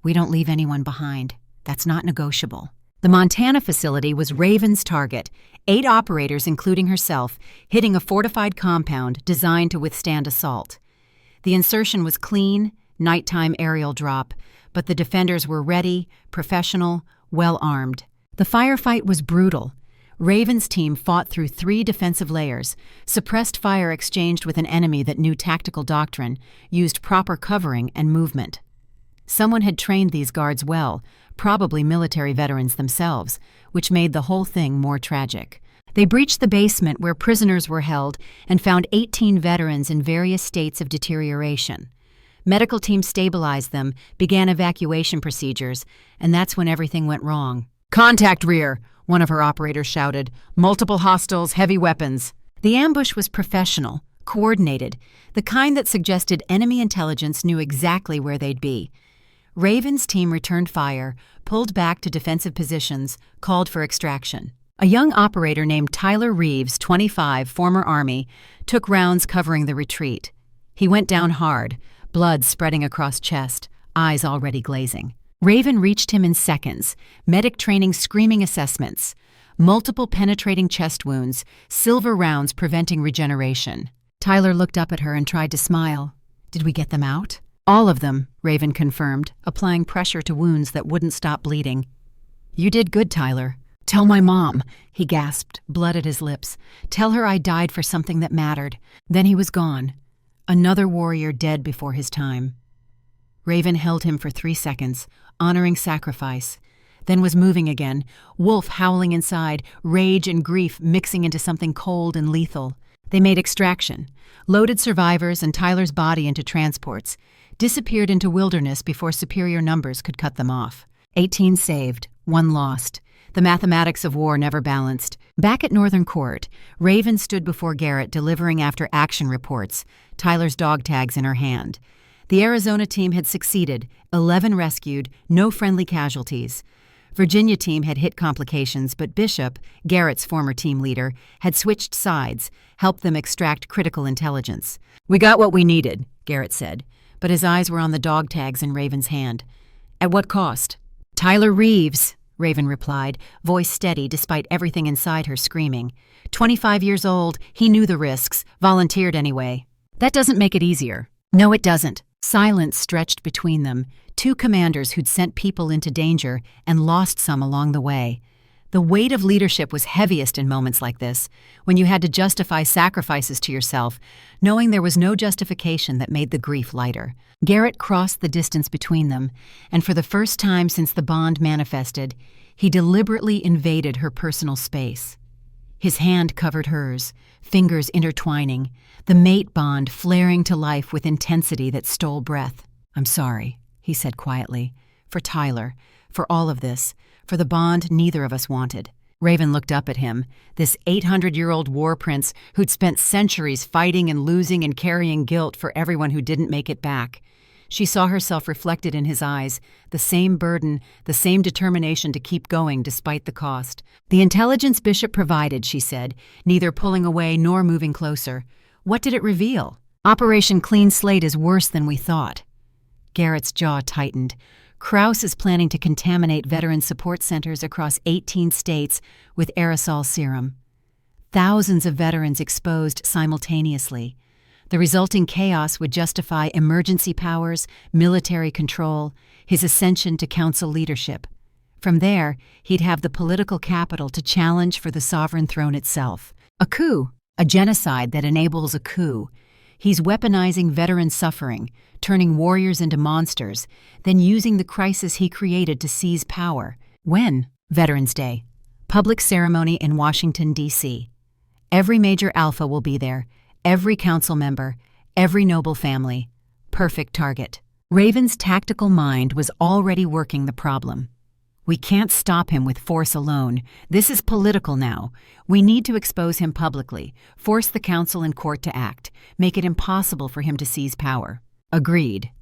"We don't leave anyone behind. That's not negotiable." The Montana facility was Raven's target, 8 operators, including herself, hitting a fortified compound designed to withstand assault. The insertion was clean, nighttime aerial drop, but the defenders were ready, professional, well-armed. The firefight was brutal. Raven's team fought through 3 defensive layers, suppressed fire exchanged with an enemy that knew tactical doctrine, used proper covering and movement. Someone had trained these guards well, probably military veterans themselves, which made the whole thing more tragic. They breached the basement where prisoners were held and found 18 veterans in various states of deterioration. Medical teams stabilized them, began evacuation procedures, and that's when everything went wrong. "Contact rear," one of her operators shouted. "Multiple hostiles, heavy weapons." The ambush was professional, coordinated, the kind that suggested enemy intelligence knew exactly where they'd be. Raven's team returned fire, pulled back to defensive positions, called for extraction. A young operator named Tyler Reeves, 25, former Army, took rounds covering the retreat. He went down hard, blood spreading across chest, eyes already glazing. Raven reached him in seconds, medic training screaming assessments. Multiple penetrating chest wounds, silver rounds preventing regeneration. Tyler looked up at her and tried to smile. "Did we get them out?" "All of them," Raven confirmed, applying pressure to wounds that wouldn't stop bleeding. "You did good, Tyler." "Tell my mom," he gasped, blood at his lips. "Tell her I died for something that mattered." Then he was gone. Another warrior dead before his time. Raven held him for 3 seconds, honoring sacrifice, then was moving again, wolf howling inside, rage and grief mixing into something cold and lethal. They made extraction, loaded survivors and Tyler's body into transports, disappeared into wilderness before superior numbers could cut them off. 18 saved, 1 lost. The mathematics of war never balanced. Back at Northern Court, Raven stood before Garrett delivering after-action reports, Tyler's dog tags in her hand. The Arizona team had succeeded, 11 rescued, no friendly casualties. Virginia team had hit complications, but Bishop, Garrett's former team leader, had switched sides, helped them extract critical intelligence. "We got what we needed," Garrett said, but his eyes were on the dog tags in Raven's hand. "At what cost?" "Tyler Reeves," Raven replied, voice steady despite everything inside her screaming. 25 years old, he knew the risks, volunteered anyway. "That doesn't make it easier." "No, it doesn't." Silence stretched between them, 2 commanders who'd sent people into danger and lost some along the way. The weight of leadership was heaviest in moments like this, when you had to justify sacrifices to yourself, knowing there was no justification that made the grief lighter. Garrett crossed the distance between them, and for the first time since the bond manifested, he deliberately invaded her personal space. His hand covered hers, fingers intertwining, the mate bond flaring to life with intensity that stole breath. "I'm sorry," he said quietly, "for Tyler, for all of this, for the bond neither of us wanted." Raven looked up at him, this 800-year-old war prince who'd spent centuries fighting and losing and carrying guilt for everyone who didn't make it back. She saw herself reflected in his eyes, the same burden, the same determination to keep going despite the cost. "The intelligence Bishop provided," she said, neither pulling away nor moving closer. "What did it reveal?" "Operation Clean Slate is worse than we thought." Garrett's jaw tightened. Krause is planning to contaminate veteran support centers across 18 states with aerosol serum. Thousands of veterans exposed simultaneously. The resulting chaos would justify emergency powers, military control, his ascension to council leadership. From there, he'd have the political capital to challenge for the sovereign throne itself. A coup, a genocide that enables a coup. He's weaponizing veteran suffering, turning warriors into monsters, then using the crisis he created to seize power. When? Veterans Day. Public ceremony in Washington, D.C. Every major alpha will be there, every council member, every noble family. Perfect target. Raven's tactical mind was already working the problem. We can't stop him with force alone. This is political now. We need to expose him publicly, force the council and court to act, make it impossible for him to seize power. Agreed.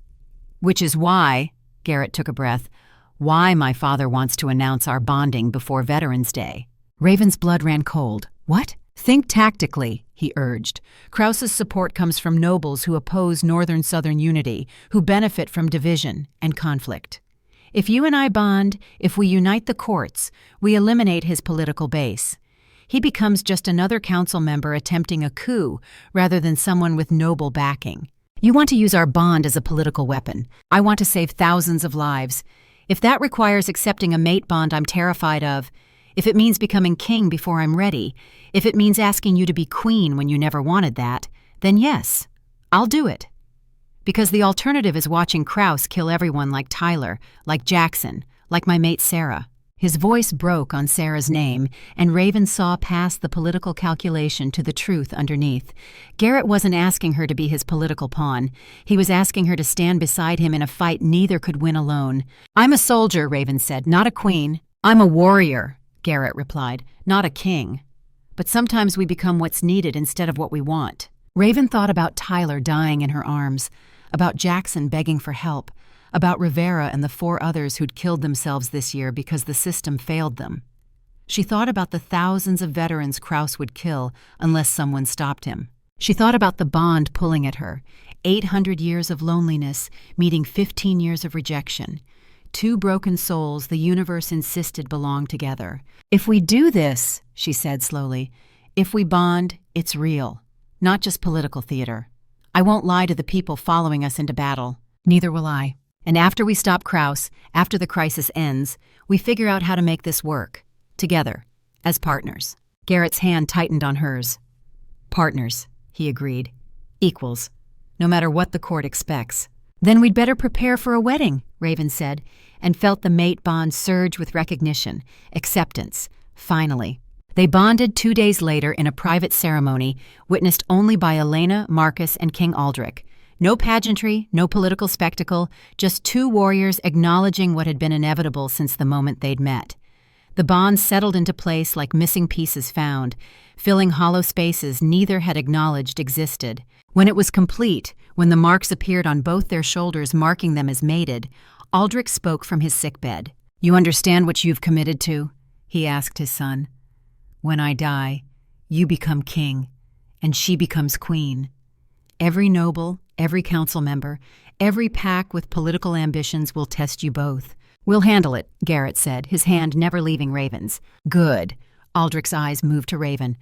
Which is why, Garrett took a breath, why my father wants to announce our bonding before Veterans Day. Raven's blood ran cold. What? Think tactically, he urged. Krause's support comes from nobles who oppose Northern-Southern unity, who benefit from division and conflict. If you and I bond, if we unite the courts, we eliminate his political base. He becomes just another council member attempting a coup rather than someone with noble backing. You want to use our bond as a political weapon. I want to save thousands of lives. If that requires accepting a mate bond I'm terrified of, if it means becoming king before I'm ready, if it means asking you to be queen when you never wanted that, then yes, I'll do it. Because the alternative is watching Krause kill everyone like Tyler, like Jackson, like my mate Sarah. His voice broke on Sarah's name, and Raven saw past the political calculation to the truth underneath. Garrett wasn't asking her to be his political pawn. He was asking her to stand beside him in a fight neither could win alone. I'm a soldier, Raven said, not a queen. I'm a warrior, Garrett replied, not a king. But sometimes we become what's needed instead of what we want. Raven thought about Tyler dying in her arms, about Jackson begging for help, about Rivera and the 4 others who'd killed themselves this year because the system failed them. She thought about the thousands of veterans Krause would kill unless someone stopped him. She thought about the bond pulling at her, 800 years of loneliness meeting 15 years of rejection. 2 broken souls the universe insisted belonged together. If we do this, she said slowly, if we bond, it's real, not just political theater. I won't lie to the people following us into battle. Neither will I. And after we stop Krause, after the crisis ends, we figure out how to make this work. Together. As partners. Garrett's hand tightened on hers. Partners, he agreed. Equals. No matter what the court expects. Then we'd better prepare for a wedding, Raven said, and felt the mate bond surge with recognition, acceptance. Finally. They bonded 2 days later in a private ceremony, witnessed only by Elena, Marcus, and King Aldrich. No pageantry, no political spectacle, just 2 warriors acknowledging what had been inevitable since the moment they'd met. The bond settled into place like missing pieces found, filling hollow spaces neither had acknowledged existed. When it was complete, when the marks appeared on both their shoulders marking them as mated, Aldrich spoke from his sickbed. You understand what you've committed to? He asked his son. When I die, you become king, and she becomes queen. Every noble, every council member, every pack with political ambitions will test you both. We'll handle it, Garrett said, his hand never leaving Raven's. Good. Aldrich's eyes moved to Raven.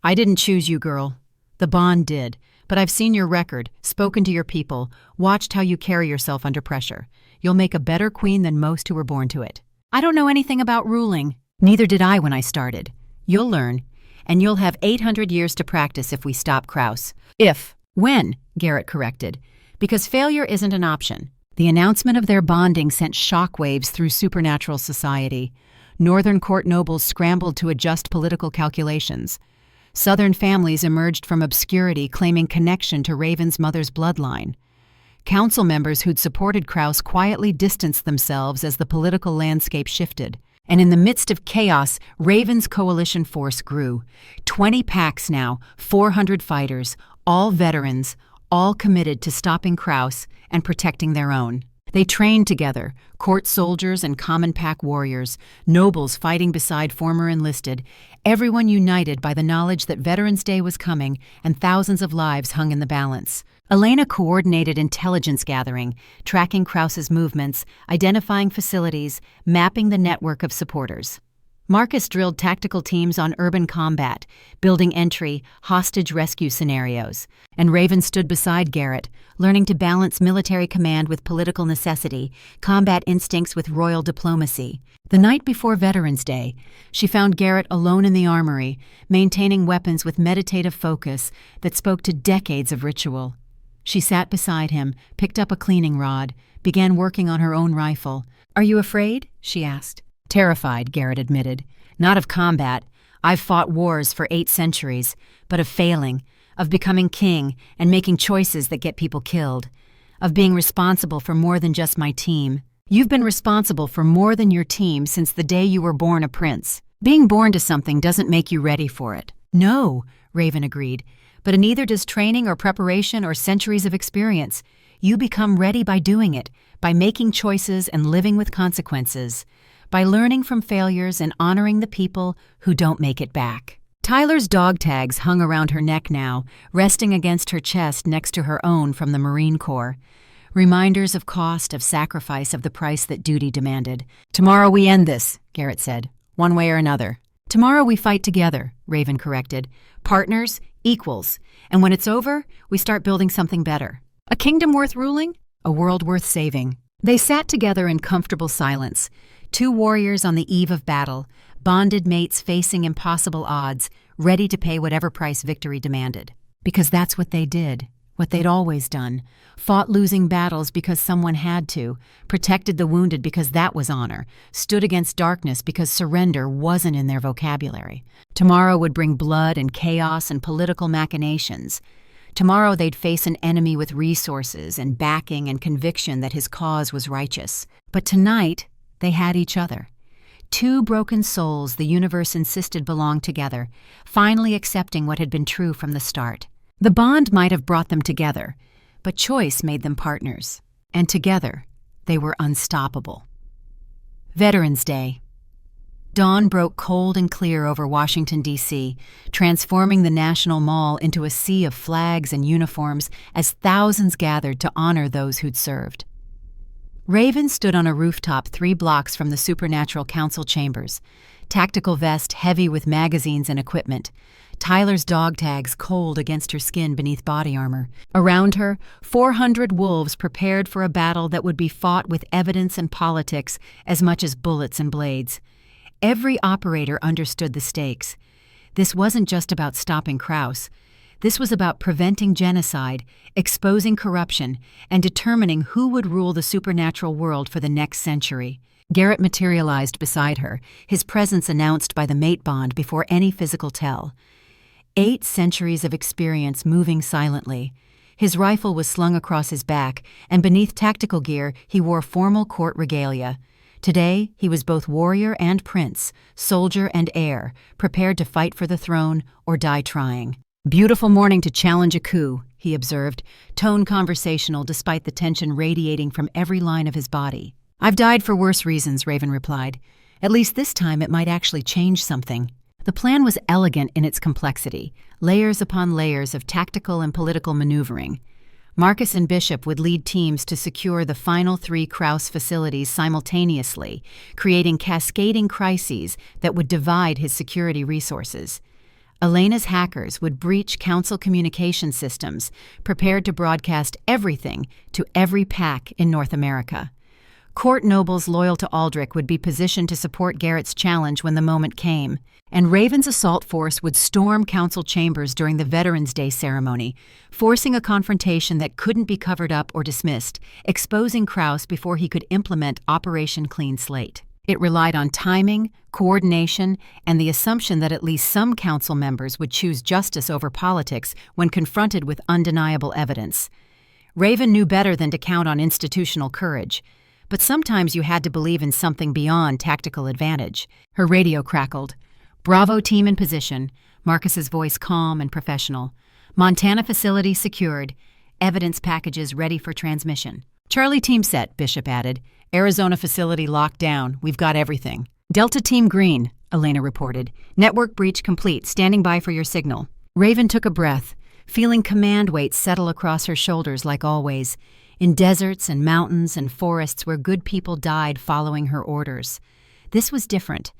I didn't choose you, girl. The bond did, but I've seen your record, spoken to your people, watched how you carry yourself under pressure. You'll make a better queen than most who were born to it. I don't know anything about ruling. Neither did I when I started. You'll learn, and you'll have 800 years to practice if we stop Krause. When, Garrett corrected, because failure isn't an option. The announcement of their bonding sent shockwaves through supernatural society. Northern court nobles scrambled to adjust political calculations. Southern families emerged from obscurity claiming connection to Raven's mother's bloodline. Council members who'd supported Krause quietly distanced themselves as the political landscape shifted. And in the midst of chaos, Raven's coalition force grew. 20 packs now, 400 fighters, all veterans, all committed to stopping Krause and protecting their own. They trained together, court soldiers and common pack warriors, nobles fighting beside former enlisted, everyone united by the knowledge that Veterans Day was coming and thousands of lives hung in the balance. Elena coordinated intelligence gathering, tracking Krause's movements, identifying facilities, mapping the network of supporters. Marcus drilled tactical teams on urban combat, building entry, hostage rescue scenarios, and Raven stood beside Garrett, learning to balance military command with political necessity, combat instincts with royal diplomacy. The night before Veterans Day, she found Garrett alone in the armory, maintaining weapons with meditative focus that spoke to decades of ritual. She sat beside him, picked up a cleaning rod, began working on her own rifle. "Are you afraid?" she asked. "Terrified," Garrett admitted. "Not of combat. I've fought wars for 8 centuries, but of failing, of becoming king and making choices that get people killed, of being responsible for more than just my team." "You've been responsible for more than your team since the day you were born a prince. Being born to something doesn't make you ready for it." "No," Raven agreed, "but neither does training or preparation or centuries of experience. You become ready by doing it, by making choices and living with consequences, by learning from failures and honoring the people who don't make it back." Tyler's dog tags hung around her neck now, resting against her chest next to her own from the Marine Corps. Reminders of cost, of sacrifice, of the price that duty demanded. "Tomorrow we end this," Garrett said, "one way or another." "Tomorrow we fight together," Raven corrected. "Partners, equals. And when it's over, we start building something better. A kingdom worth ruling? A world worth saving." They sat together in comfortable silence, 2 warriors on the eve of battle, bonded mates facing impossible odds, ready to pay whatever price victory demanded. Because that's what they did, what they'd always done. Fought losing battles because someone had to, protected the wounded because that was honor, stood against darkness because surrender wasn't in their vocabulary. Tomorrow would bring blood and chaos and political machinations. Tomorrow they'd face an enemy with resources and backing and conviction that his cause was righteous. But tonight, they had each other. 2 broken souls the universe insisted belonged together, finally accepting what had been true from the start. The bond might have brought them together, but choice made them partners. And together, they were unstoppable. Veterans Day. Dawn broke cold and clear over Washington, D.C., transforming the National Mall into a sea of flags and uniforms as thousands gathered to honor those who'd served. Raven stood on a rooftop 3 blocks from the Supernatural Council chambers, tactical vest heavy with magazines and equipment, Tyler's dog tags cold against her skin beneath body armor. Around her, 400 wolves prepared for a battle that would be fought with evidence and politics as much as bullets and blades. Every operator understood the stakes. This wasn't just about stopping Kraus. This was about preventing genocide, exposing corruption, and determining who would rule the supernatural world for the next century. Garrett materialized beside her, his presence announced by the mate bond before any physical tell. 8 centuries of experience moving silently. His rifle was slung across his back, and beneath tactical gear he wore formal court regalia. Today, he was both warrior and prince, soldier and heir, prepared to fight for the throne or die trying. "Beautiful morning to challenge a coup," he observed, tone conversational despite the tension radiating from every line of his body. "I've died for worse reasons," Raven replied. "At least this time it might actually change something." The plan was elegant in its complexity, layers upon layers of tactical and political maneuvering. Marcus and Bishop would lead teams to secure the final 3 Kraus facilities simultaneously, creating cascading crises that would divide his security resources. Elena's hackers would breach council communication systems, prepared to broadcast everything to every pack in North America. Court nobles loyal to Aldrich would be positioned to support Garrett's challenge when the moment came, and Raven's assault force would storm council chambers during the Veterans Day ceremony, forcing a confrontation that couldn't be covered up or dismissed, exposing Kraus before he could implement Operation Clean Slate. It relied on timing, coordination, and the assumption that at least some council members would choose justice over politics when confronted with undeniable evidence. Raven knew better than to count on institutional courage, but sometimes you had to believe in something beyond tactical advantage. Her radio crackled. "Bravo team in position," Marcus's voice calm and professional. "Montana facility secured. Evidence packages ready for transmission." "Charlie team set," Bishop added. "Arizona facility locked down. We've got everything." "Delta team green," Elena reported. "Network breach complete. Standing by for your signal." Raven took a breath, feeling command weight settle across her shoulders like always, in deserts and mountains and forests where good people died following her orders. This was different.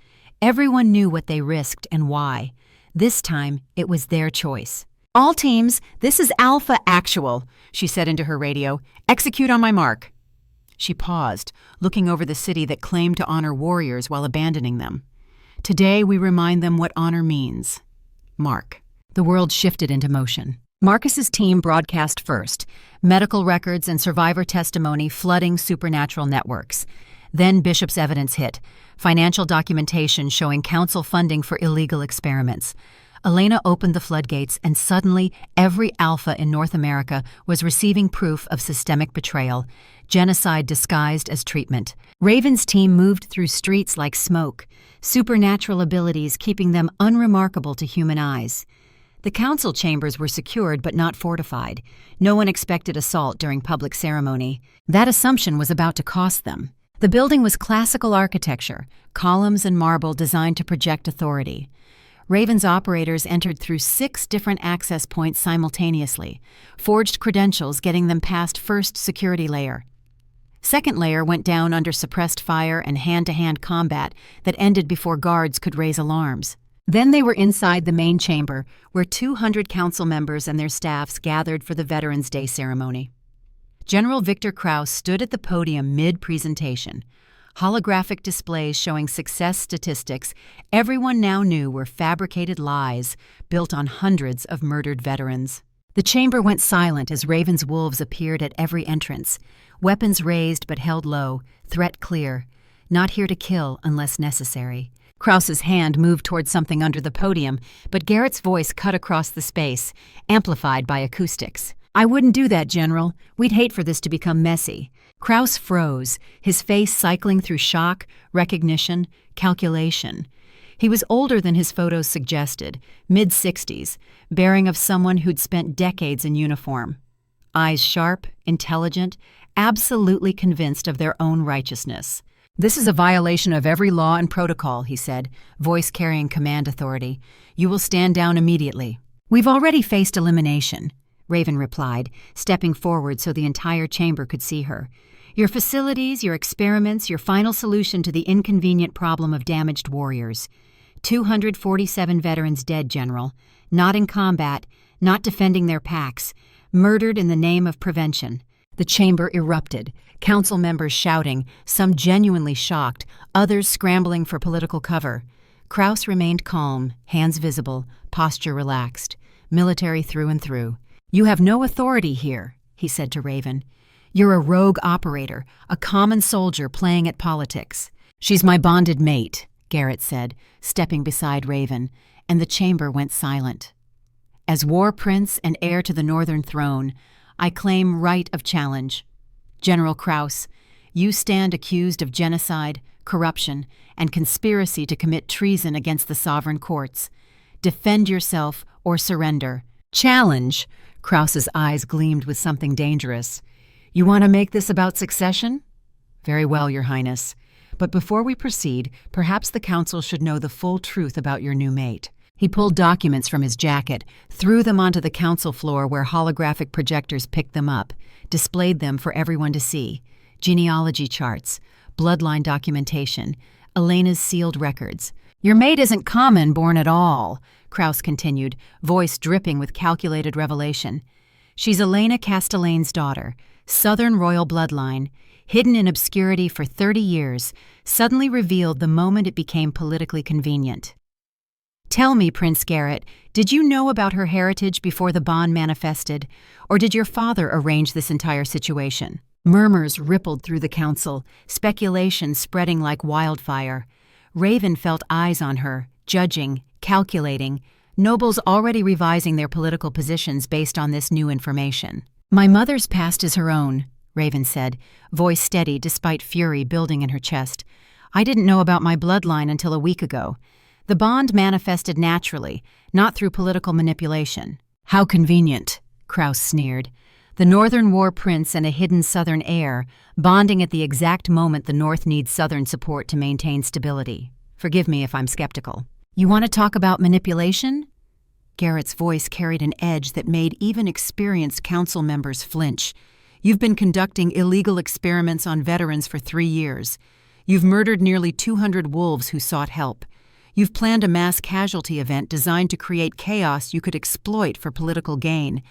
Everyone knew what they risked and why. This time, it was their choice. "All teams, this is Alpha Actual," she said into her radio. "Execute on my mark." She paused, looking over the city that claimed to honor warriors while abandoning them. "Today we remind them what honor means. Mark." The world shifted into motion. Marcus's team broadcast first, medical records and survivor testimony flooding supernatural networks. Then Bishop's evidence hit, financial documentation showing council funding for illegal experiments. Elena opened the floodgates, and suddenly every alpha in North America was receiving proof of systemic betrayal, genocide disguised as treatment. Raven's team moved through streets like smoke, supernatural abilities keeping them unremarkable to human eyes. The council chambers were secured but not fortified. No one expected assault during public ceremony. That assumption was about to cost them. The building was classical architecture, columns and marble designed to project authority. Raven's operators entered through 6 different access points simultaneously, forged credentials getting them past first security layer. Second layer went down under suppressed fire and hand-to-hand combat that ended before guards could raise alarms. Then they were inside the main chamber, where 200 council members and their staffs gathered for the Veterans Day ceremony. General Victor Krauss stood at the podium mid-presentation. Holographic displays showing success statistics everyone now knew were fabricated lies built on hundreds of murdered veterans. The chamber went silent as Raven's wolves appeared at every entrance, weapons raised but held low, threat clear, not here to kill unless necessary. Krauss's hand moved toward something under the podium, but Garrett's voice cut across the space, amplified by acoustics. "I wouldn't do that, General. We'd hate for this to become messy." Krauss froze, his face cycling through shock, recognition, calculation. He was older than his photos suggested, mid-60s, bearing of someone who'd spent decades in uniform. Eyes sharp, intelligent, absolutely convinced of their own righteousness. "This is a violation of every law and protocol," he said, voice carrying command authority. "You will stand down immediately." "We've already faced elimination," Raven replied, stepping forward so the entire chamber could see her. "Your facilities, your experiments, your final solution to the inconvenient problem of damaged warriors. 247 veterans dead, General. Not in combat, not defending their packs. Murdered in the name of prevention." The chamber erupted, council members shouting, some genuinely shocked, others scrambling for political cover. Krauss remained calm, hands visible, posture relaxed, military through and through. "You have no authority here," he said to Raven. "You're a rogue operator, a common soldier playing at politics." "She's my bonded mate," Garrett said, stepping beside Raven, and the chamber went silent. "As war prince and heir to the Northern Throne, I claim right of challenge. General Krauss, you stand accused of genocide, corruption, and conspiracy to commit treason against the sovereign courts. Defend yourself or surrender." "Challenge?" Krauss's eyes gleamed with something dangerous. "You want to make this about succession? Very well, Your Highness. But before we proceed, perhaps the council should know the full truth about your new mate." He pulled documents from his jacket, threw them onto the council floor where holographic projectors picked them up, displayed them for everyone to see. Genealogy charts, bloodline documentation, Elena's sealed records. "Your mate isn't common born at all," Krauss continued, voice dripping with calculated revelation. "She's Elena Castellane's daughter, Southern royal bloodline, hidden in obscurity for 30 years, suddenly revealed the moment it became politically convenient. Tell me, Prince Garrett, did you know about her heritage before the bond manifested, or did your father arrange this entire situation?" Murmurs rippled through the council, speculation spreading like wildfire. Raven felt eyes on her, judging, calculating, nobles already revising their political positions based on this new information. "My mother's past is her own," Raven said, voice steady despite fury building in her chest. "I didn't know about my bloodline until a week ago. The bond manifested naturally, not through political manipulation." "How convenient," Krauss sneered. "The Northern War Prince and a hidden Southern heir, bonding at the exact moment the North needs Southern support to maintain stability. Forgive me if I'm skeptical." "You want to talk about manipulation?" Garrett's voice carried an edge that made even experienced council members flinch. "You've been conducting illegal experiments on veterans for 3 years. You've murdered nearly 200 wolves who sought help. You've planned a mass casualty event designed to create chaos you could exploit for political gain.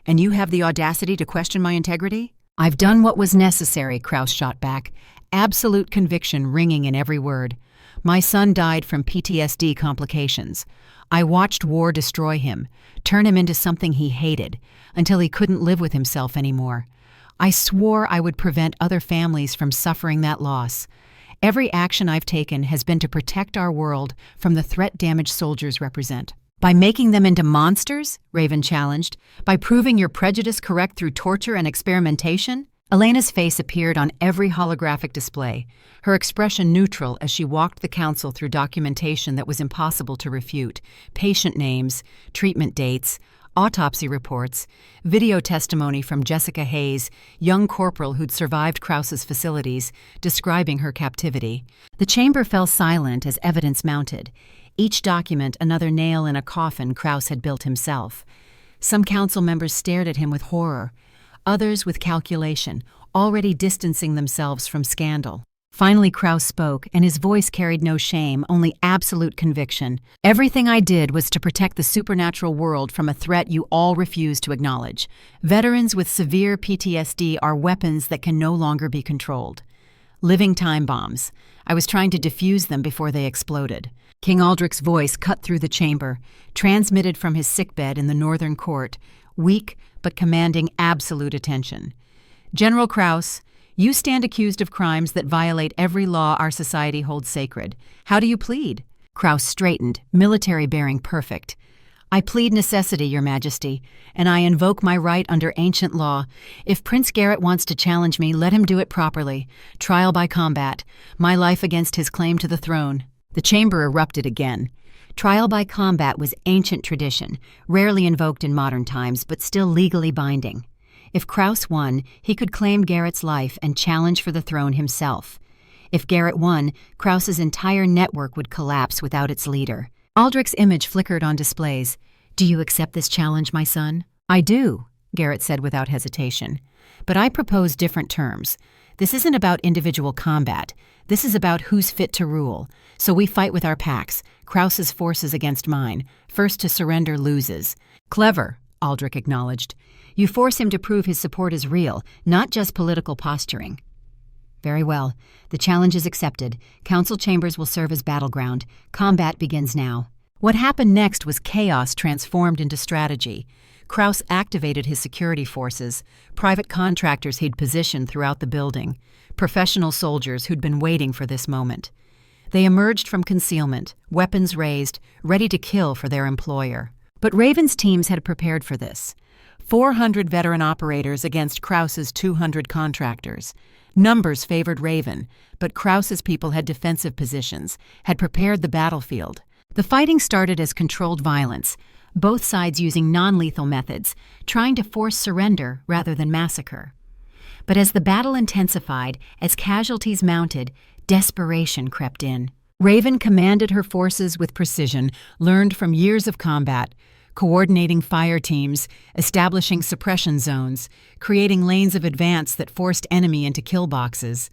And you have the audacity to question my integrity? I've done what was necessary, Kraus shot back, absolute conviction ringing in every word. My son died from PTSD complications. I watched war destroy him, turn him into something he hated, until he couldn't live with himself anymore. I swore I would prevent other families from suffering that loss. Every action I've taken has been to protect our world from the threat damaged soldiers represent. By making them into monsters? Raven challenged. By proving your prejudice correct through torture and experimentation? Elena's face appeared on every holographic display, her expression neutral as she walked the council through documentation that was impossible to refute: patient names, treatment dates, autopsy reports, video testimony from Jessica Hayes, young corporal who'd survived Kraus's facilities, describing her captivity. The chamber fell silent as evidence mounted, each document another nail in a coffin Kraus had built himself. Some council members stared at him with horror, others with calculation, already distancing themselves from scandal. Finally, Kraus spoke, and his voice carried no shame, only absolute conviction. Everything I did was to protect the supernatural world from a threat you all refuse to acknowledge. Veterans with severe PTSD are weapons that can no longer be controlled. Living time bombs. I was trying to defuse them before they exploded. King Aldrich's voice cut through the chamber, transmitted from his sickbed in the northern court, weak but commanding absolute attention. General Kraus, you stand accused of crimes that violate every law our society holds sacred. How do you plead? Kraus straightened, military bearing perfect. I plead necessity, Your Majesty, and I invoke my right under ancient law. If Prince Garrett wants to challenge me, let him do it properly. Trial by combat. My life against his claim to the throne. The chamber erupted again. Trial by combat was ancient tradition, rarely invoked in modern times, but still legally binding. If Kraus won, he could claim Garrett's life and challenge for the throne himself. If Garrett won, Kraus's entire network would collapse without its leader. Aldrich's image flickered on displays. Do you accept this challenge, my son? I do, Garrett said without hesitation. But I propose different terms. This isn't about individual combat. This is about who's fit to rule. So we fight with our packs, Kraus's forces against mine. First to surrender loses. Clever, Aldrich acknowledged. You force him to prove his support is real, not just political posturing. Very well. The challenge is accepted. Council chambers will serve as battleground. Combat begins now. What happened next was chaos transformed into strategy. Kraus activated his security forces, private contractors he'd positioned throughout the building, professional soldiers who'd been waiting for this moment. They emerged from concealment, weapons raised, ready to kill for their employer. But Raven's teams had prepared for this. 400 veteran operators against Kraus's 200 contractors. Numbers favored Raven, but Kraus's people had defensive positions, had prepared the battlefield. The fighting started as controlled violence, both sides using non-lethal methods, trying to force surrender rather than massacre. But as the battle intensified, as casualties mounted, desperation crept in. Raven commanded her forces with precision, learned from years of combat, coordinating fire teams, establishing suppression zones, creating lanes of advance that forced enemy into kill boxes.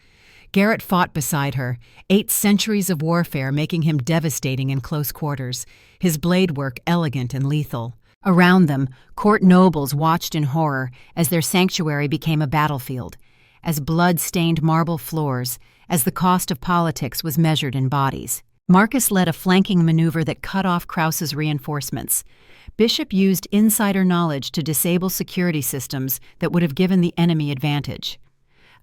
Garrett fought beside her, 8 centuries of warfare making him devastating in close quarters, his blade work elegant and lethal. Around them, court nobles watched in horror as their sanctuary became a battlefield, as blood stained marble floors, as the cost of politics was measured in bodies. Marcus led a flanking maneuver that cut off Kraus's reinforcements. Bishop used insider knowledge to disable security systems that would have given the enemy advantage.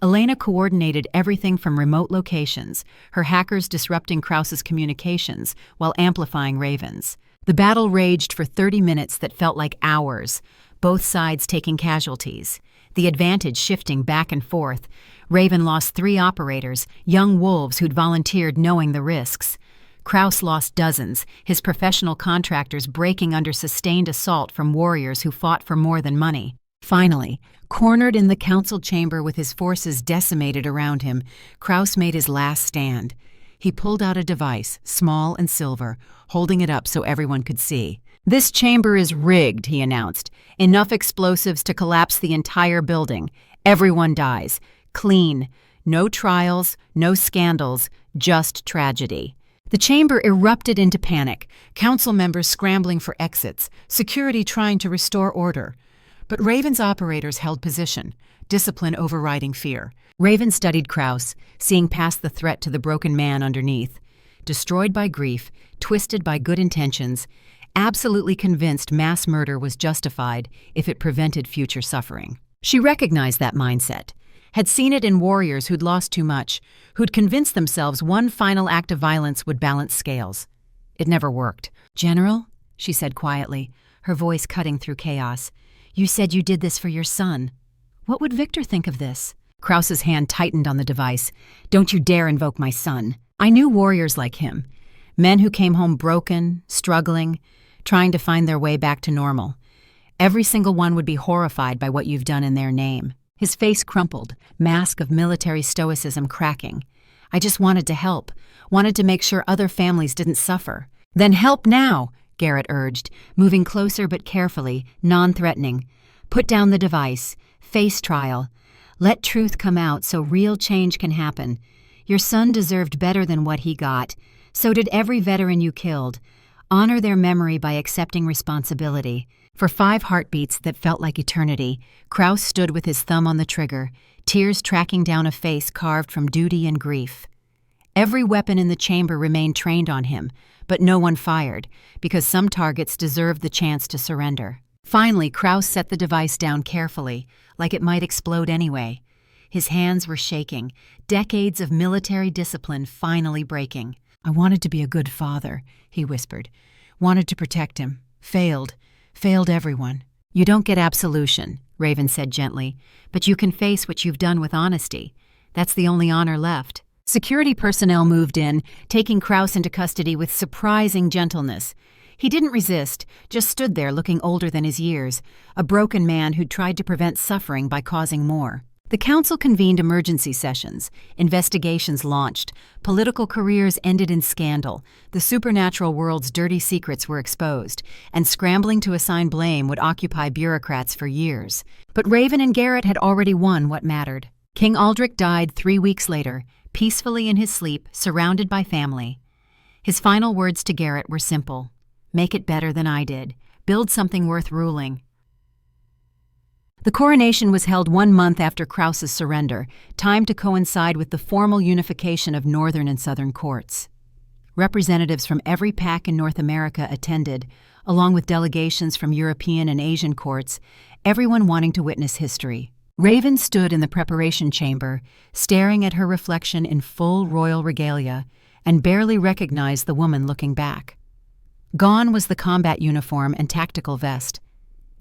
Elena coordinated everything from remote locations, her hackers disrupting Kraus's communications while amplifying Raven's. The battle raged for 30 minutes that felt like hours, both sides taking casualties, the advantage shifting back and forth. Raven lost 3 operators, young wolves who'd volunteered knowing the risks. Kraus lost dozens, his professional contractors breaking under sustained assault from warriors who fought for more than money. Finally, cornered in the council chamber with his forces decimated around him, Kraus made his last stand. He pulled out a device, small and silver, holding it up so everyone could see. "This chamber is rigged," he announced. "Enough explosives to collapse the entire building. Everyone dies. Clean. No trials, no scandals, just tragedy." The chamber erupted into panic, council members scrambling for exits, security trying to restore order. But Raven's operators held position, discipline overriding fear. Raven studied Kraus, seeing past the threat to the broken man underneath. Destroyed by grief, twisted by good intentions, absolutely convinced mass murder was justified if it prevented future suffering. She recognized that mindset, had seen it in warriors who'd lost too much, who'd convinced themselves one final act of violence would balance scales. It never worked. "General," she said quietly, her voice cutting through chaos, "you said you did this for your son. What would Victor think of this?" Kraus's hand tightened on the device. "Don't you dare invoke my son. I knew warriors like him, men who came home broken, struggling, trying to find their way back to normal. Every single one would be horrified by what you've done in their name." His face crumpled, mask of military stoicism cracking. "I just wanted to help, wanted to make sure other families didn't suffer." "Then help now," Garrett urged, moving closer but carefully, non-threatening. "Put down the device. Face trial. Let truth come out so real change can happen. Your son deserved better than what he got. So did every veteran you killed. Honor their memory by accepting responsibility." For 5 heartbeats that felt like eternity, Kraus stood with his thumb on the trigger, tears tracking down a face carved from duty and grief. Every weapon in the chamber remained trained on him, but no one fired, because some targets deserved the chance to surrender. Finally, Kraus set the device down carefully, like it might explode anyway. His hands were shaking, decades of military discipline finally breaking. "I wanted to be a good father," he whispered. "Wanted to protect him. Failed everyone." "You don't get absolution," Raven said gently, "but you can face what you've done with honesty. That's the only honor left." Security personnel moved in, taking Kraus into custody with surprising gentleness. He didn't resist, just stood there looking older than his years, a broken man who'd tried to prevent suffering by causing more. The council convened emergency sessions, investigations launched, political careers ended in scandal, the supernatural world's dirty secrets were exposed, and scrambling to assign blame would occupy bureaucrats for years. But Raven and Garrett had already won what mattered. King Aldrich died 3 weeks later, peacefully in his sleep, surrounded by family. His final words to Garrett were simple: "Make it better than I did. Build something worth ruling." The coronation was held 1 month after Kraus's surrender, timed to coincide with the formal unification of northern and southern courts. Representatives from every pack in North America attended, along with delegations from European and Asian courts, everyone wanting to witness history. Raven stood in the preparation chamber, staring at her reflection in full royal regalia, and barely recognized the woman looking back. Gone was the combat uniform and tactical vest.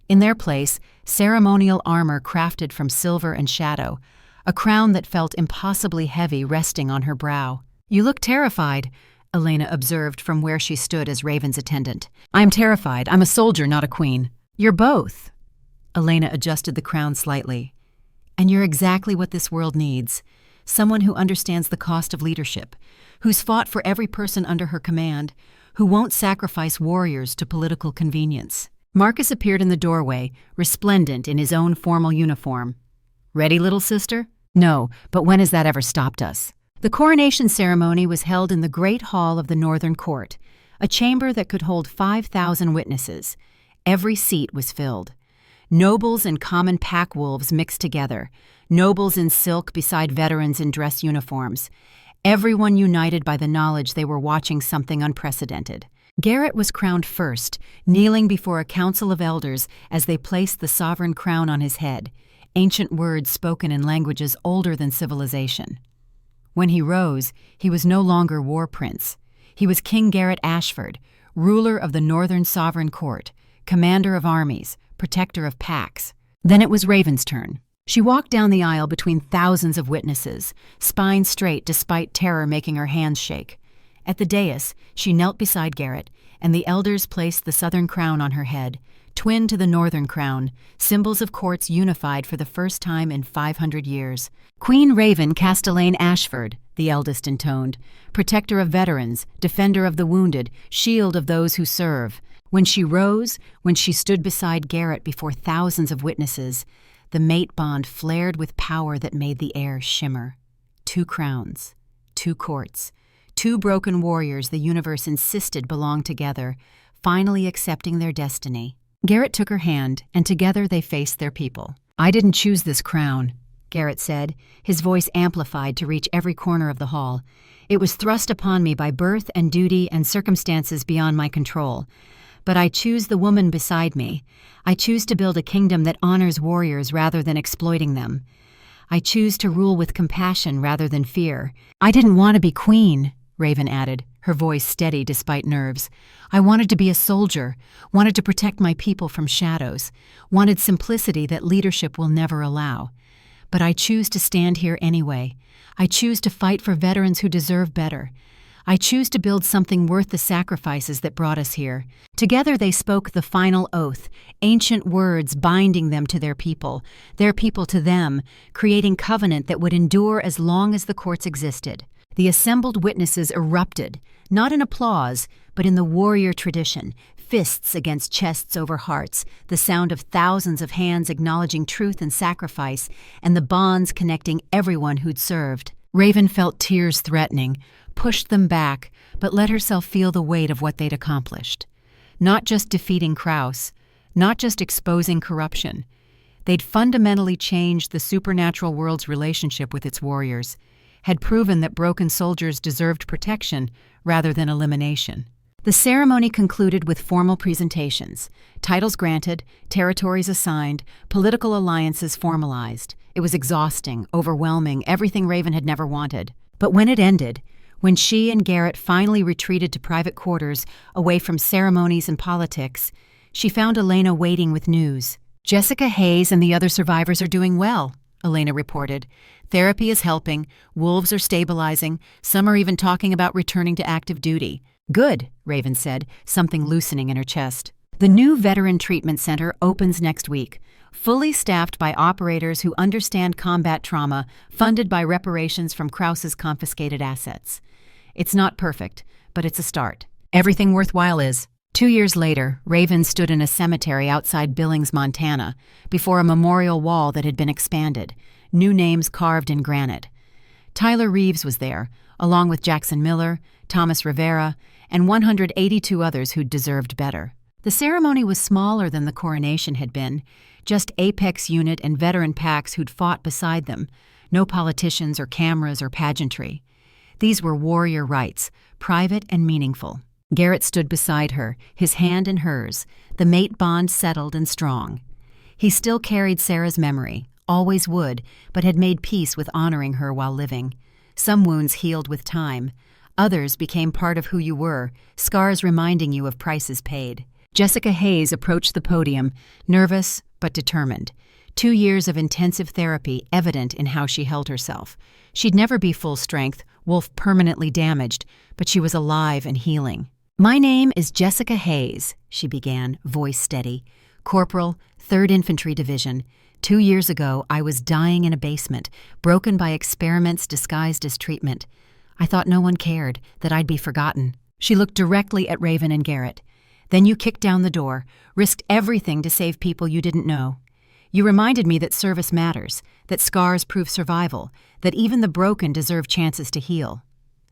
In their place, ceremonial armor crafted from silver and shadow, a crown that felt impossibly heavy resting on her brow. "You look terrified," Elena observed from where she stood as Raven's attendant. "I'm terrified. I'm a soldier, not a queen." "You're both." Elena adjusted the crown slightly. "And you're exactly what this world needs. Someone who understands the cost of leadership, who's fought for every person under her command, who won't sacrifice warriors to political convenience." Marcus appeared in the doorway, resplendent in his own formal uniform. "Ready, little sister?" "No, but when has that ever stopped us?" The coronation ceremony was held in the Great Hall of the Northern Court, a chamber that could hold 5,000 witnesses. Every seat was filled. Nobles and common pack wolves mixed together, nobles in silk beside veterans in dress uniforms, everyone united by the knowledge they were watching something unprecedented. Garrett was crowned first, kneeling before a council of elders as they placed the sovereign crown on his head, ancient words spoken in languages older than civilization. When he rose, he was no longer war prince. He was King Garrett Ashford, ruler of the Northern Sovereign Court, commander of armies, protector of packs. Then it was Raven's turn. She walked down the aisle between thousands of witnesses, spine straight despite terror making her hands shake. At the dais, she knelt beside Garrett, and the elders placed the southern crown on her head, twin to the northern crown, symbols of courts unified for the first time in 500 years. "Queen Raven Castellane Ashford," the eldest intoned, "protector of veterans, defender of the wounded, shield of those who serve." When she rose, when she stood beside Garrett before thousands of witnesses, the mate bond flared with power that made the air shimmer. 2 crowns, 2 courts, two broken warriors the universe insisted belonged together, finally accepting their destiny. Garrett took her hand, and together they faced their people. "I didn't choose this crown," Garrett said, his voice amplified to reach every corner of the hall. "It was thrust upon me by birth and duty and circumstances beyond my control. But I choose the woman beside me. I choose to build a kingdom that honors warriors rather than exploiting them. I choose to rule with compassion rather than fear." "I didn't want to be queen," Raven added, her voice steady despite nerves. "I wanted to be a soldier, wanted to protect my people from shadows, wanted simplicity that leadership will never allow. But I choose to stand here anyway. I choose to fight for veterans who deserve better. I choose to build something worth the sacrifices that brought us here." Together they spoke the final oath, ancient words binding them to their people to them, creating covenant that would endure as long as the courts existed. The assembled witnesses erupted, not in applause, but in the warrior tradition, fists against chests over hearts, the sound of thousands of hands acknowledging truth and sacrifice, and the bonds connecting everyone who'd served. Raven felt tears threatening, pushed them back, but let herself feel the weight of what they'd accomplished. Not just defeating Kraus, not just exposing corruption. They'd fundamentally changed the supernatural world's relationship with its warriors, had proven that broken soldiers deserved protection rather than elimination. The ceremony concluded with formal presentations, titles granted, territories assigned, political alliances formalized. It was exhausting, overwhelming, everything Raven had never wanted. But when it ended, when she and Garrett finally retreated to private quarters, away from ceremonies and politics, she found Elena waiting with news. "Jessica Hayes and the other survivors are doing well," Elena reported. "Therapy is helping, wolves are stabilizing, some are even talking about returning to active duty." "Good," Raven said, something loosening in her chest. "The new Veteran Treatment Center opens next week, fully staffed by operators who understand combat trauma, funded by reparations from Kraus's confiscated assets. It's not perfect, but it's a start. Everything worthwhile is." 2 years later, Raven stood in a cemetery outside Billings, Montana, before a memorial wall that had been expanded, new names carved in granite. Tyler Reeves was there, along with Jackson Miller, Thomas Rivera, and 182 others who'd deserved better. The ceremony was smaller than the coronation had been, just Apex unit and veteran packs who'd fought beside them, no politicians or cameras or pageantry. These were warrior rites, private and meaningful. Garrett stood beside her, his hand in hers, the mate bond settled and strong. He still carried Sarah's memory, always would, but had made peace with honoring her while living. Some wounds healed with time. Others became part of who you were, scars reminding you of prices paid. Jessica Hayes approached the podium, nervous but determined. 2 years of intensive therapy evident in how she held herself. She'd never be full strength, wolf permanently damaged, but she was alive and healing. "My name is Jessica Hayes," she began, voice steady. "Corporal, 3rd Infantry Division. 2 years ago, I was dying in a basement, broken by experiments disguised as treatment. I thought no one cared, that I'd be forgotten." She looked directly at Raven and Garrett. "Then you kicked down the door, risked everything to save people you didn't know. You reminded me that service matters, that scars prove survival, that even the broken deserve chances to heal.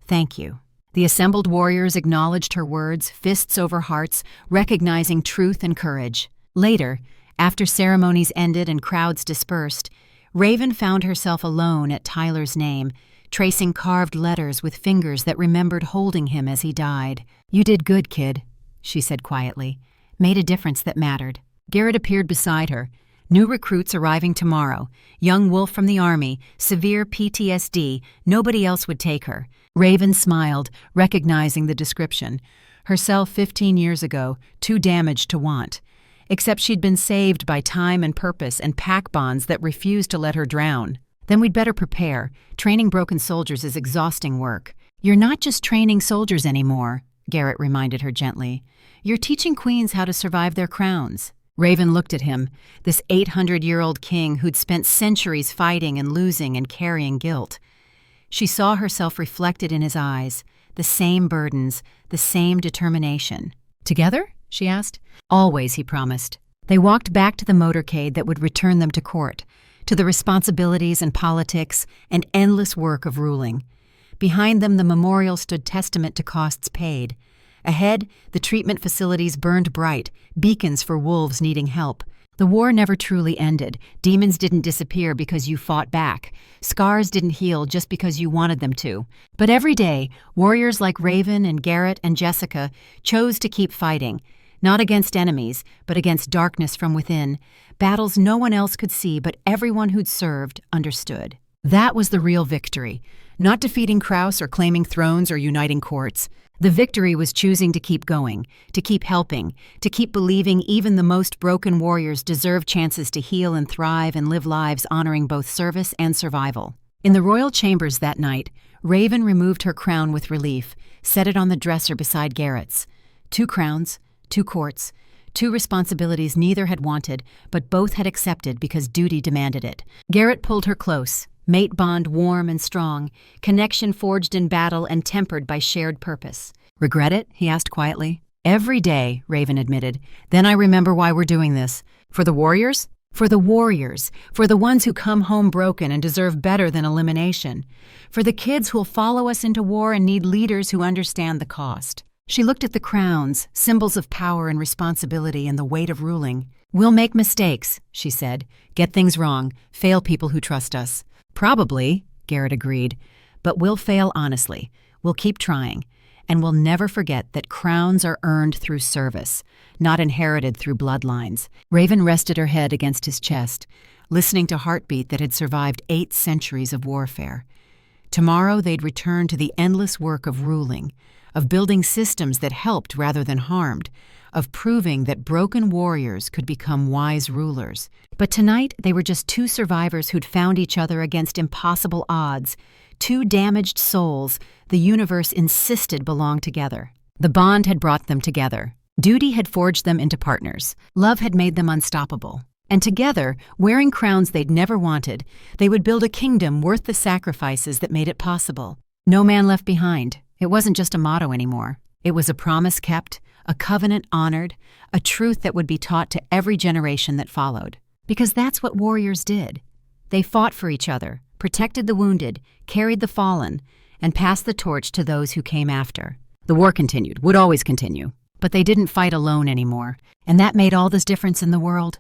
Thank you." The assembled warriors acknowledged her words, fists over hearts, recognizing truth and courage. Later, after ceremonies ended and crowds dispersed, Raven found herself alone at Tyler's name, tracing carved letters with fingers that remembered holding him as he died. "You did good, kid," she said quietly. "Made a difference that mattered." Garrett appeared beside her. New recruits arriving tomorrow. Young wolf from the army, severe PTSD, nobody else would take her. Raven smiled, recognizing the description. Herself 15 years ago, too damaged to want. Except she'd been saved by time and purpose and pack bonds that refused to let her drown. "Then we'd better prepare. Training broken soldiers is exhausting work." "You're not just training soldiers anymore," Garrett reminded her gently. "You're teaching queens how to survive their crowns." Raven looked at him, this 800-year-old king who'd spent centuries fighting and losing and carrying guilt. She saw herself reflected in his eyes, the same burdens, the same determination. "Together?" she asked. "Always," he promised. They walked back to the motorcade that would return them to court, to the responsibilities and politics and endless work of ruling. Behind them, the memorial stood testament to costs paid. Ahead, the treatment facilities burned bright, beacons for wolves needing help. The war never truly ended. Demons didn't disappear because you fought back. Scars didn't heal just because you wanted them to. But every day, warriors like Raven and Garrett and Jessica chose to keep fighting, not against enemies, but against darkness from within, battles no one else could see but everyone who'd served understood. That was the real victory, not defeating Kraus or claiming thrones or uniting courts. The victory was choosing to keep going, to keep helping, to keep believing even the most broken warriors deserve chances to heal and thrive and live lives honoring both service and survival. In the royal chambers that night, Raven removed her crown with relief, set it on the dresser beside Garrett's. 2 crowns, 2 courts, 2 responsibilities neither had wanted, but both had accepted because duty demanded it. Garrett pulled her close. Mate bond warm and strong, connection forged in battle and tempered by shared purpose. Regret it? He asked quietly. Every day, Raven admitted. Then I remember why we're doing this. For the warriors? For the warriors. For the ones who come home broken and deserve better than elimination. For the kids who'll follow us into war and need leaders who understand the cost. She looked at the crowns, symbols of power and responsibility and the weight of ruling. We'll make mistakes, she said. Get things wrong. Fail people who trust us. Probably, Garrett agreed, but we'll fail honestly. We'll keep trying, and we'll never forget that crowns are earned through service, not inherited through bloodlines. Raven rested her head against his chest, listening to heartbeat that had survived 8 centuries of warfare. Tomorrow they'd return to the endless work of ruling, of building systems that helped rather than harmed, of proving that broken warriors could become wise rulers. But tonight, they were just 2 survivors who'd found each other against impossible odds, 2 damaged souls the universe insisted belonged together. The bond had brought them together. Duty had forged them into partners. Love had made them unstoppable. And together, wearing crowns they'd never wanted, they would build a kingdom worth the sacrifices that made it possible. No man left behind. It wasn't just a motto anymore. It was a promise kept, a covenant honored, a truth that would be taught to every generation that followed. Because that's what warriors did. They fought for each other, protected the wounded, carried the fallen, and passed the torch to those who came after. The war continued, would always continue. But they didn't fight alone anymore, and that made all this difference in the world.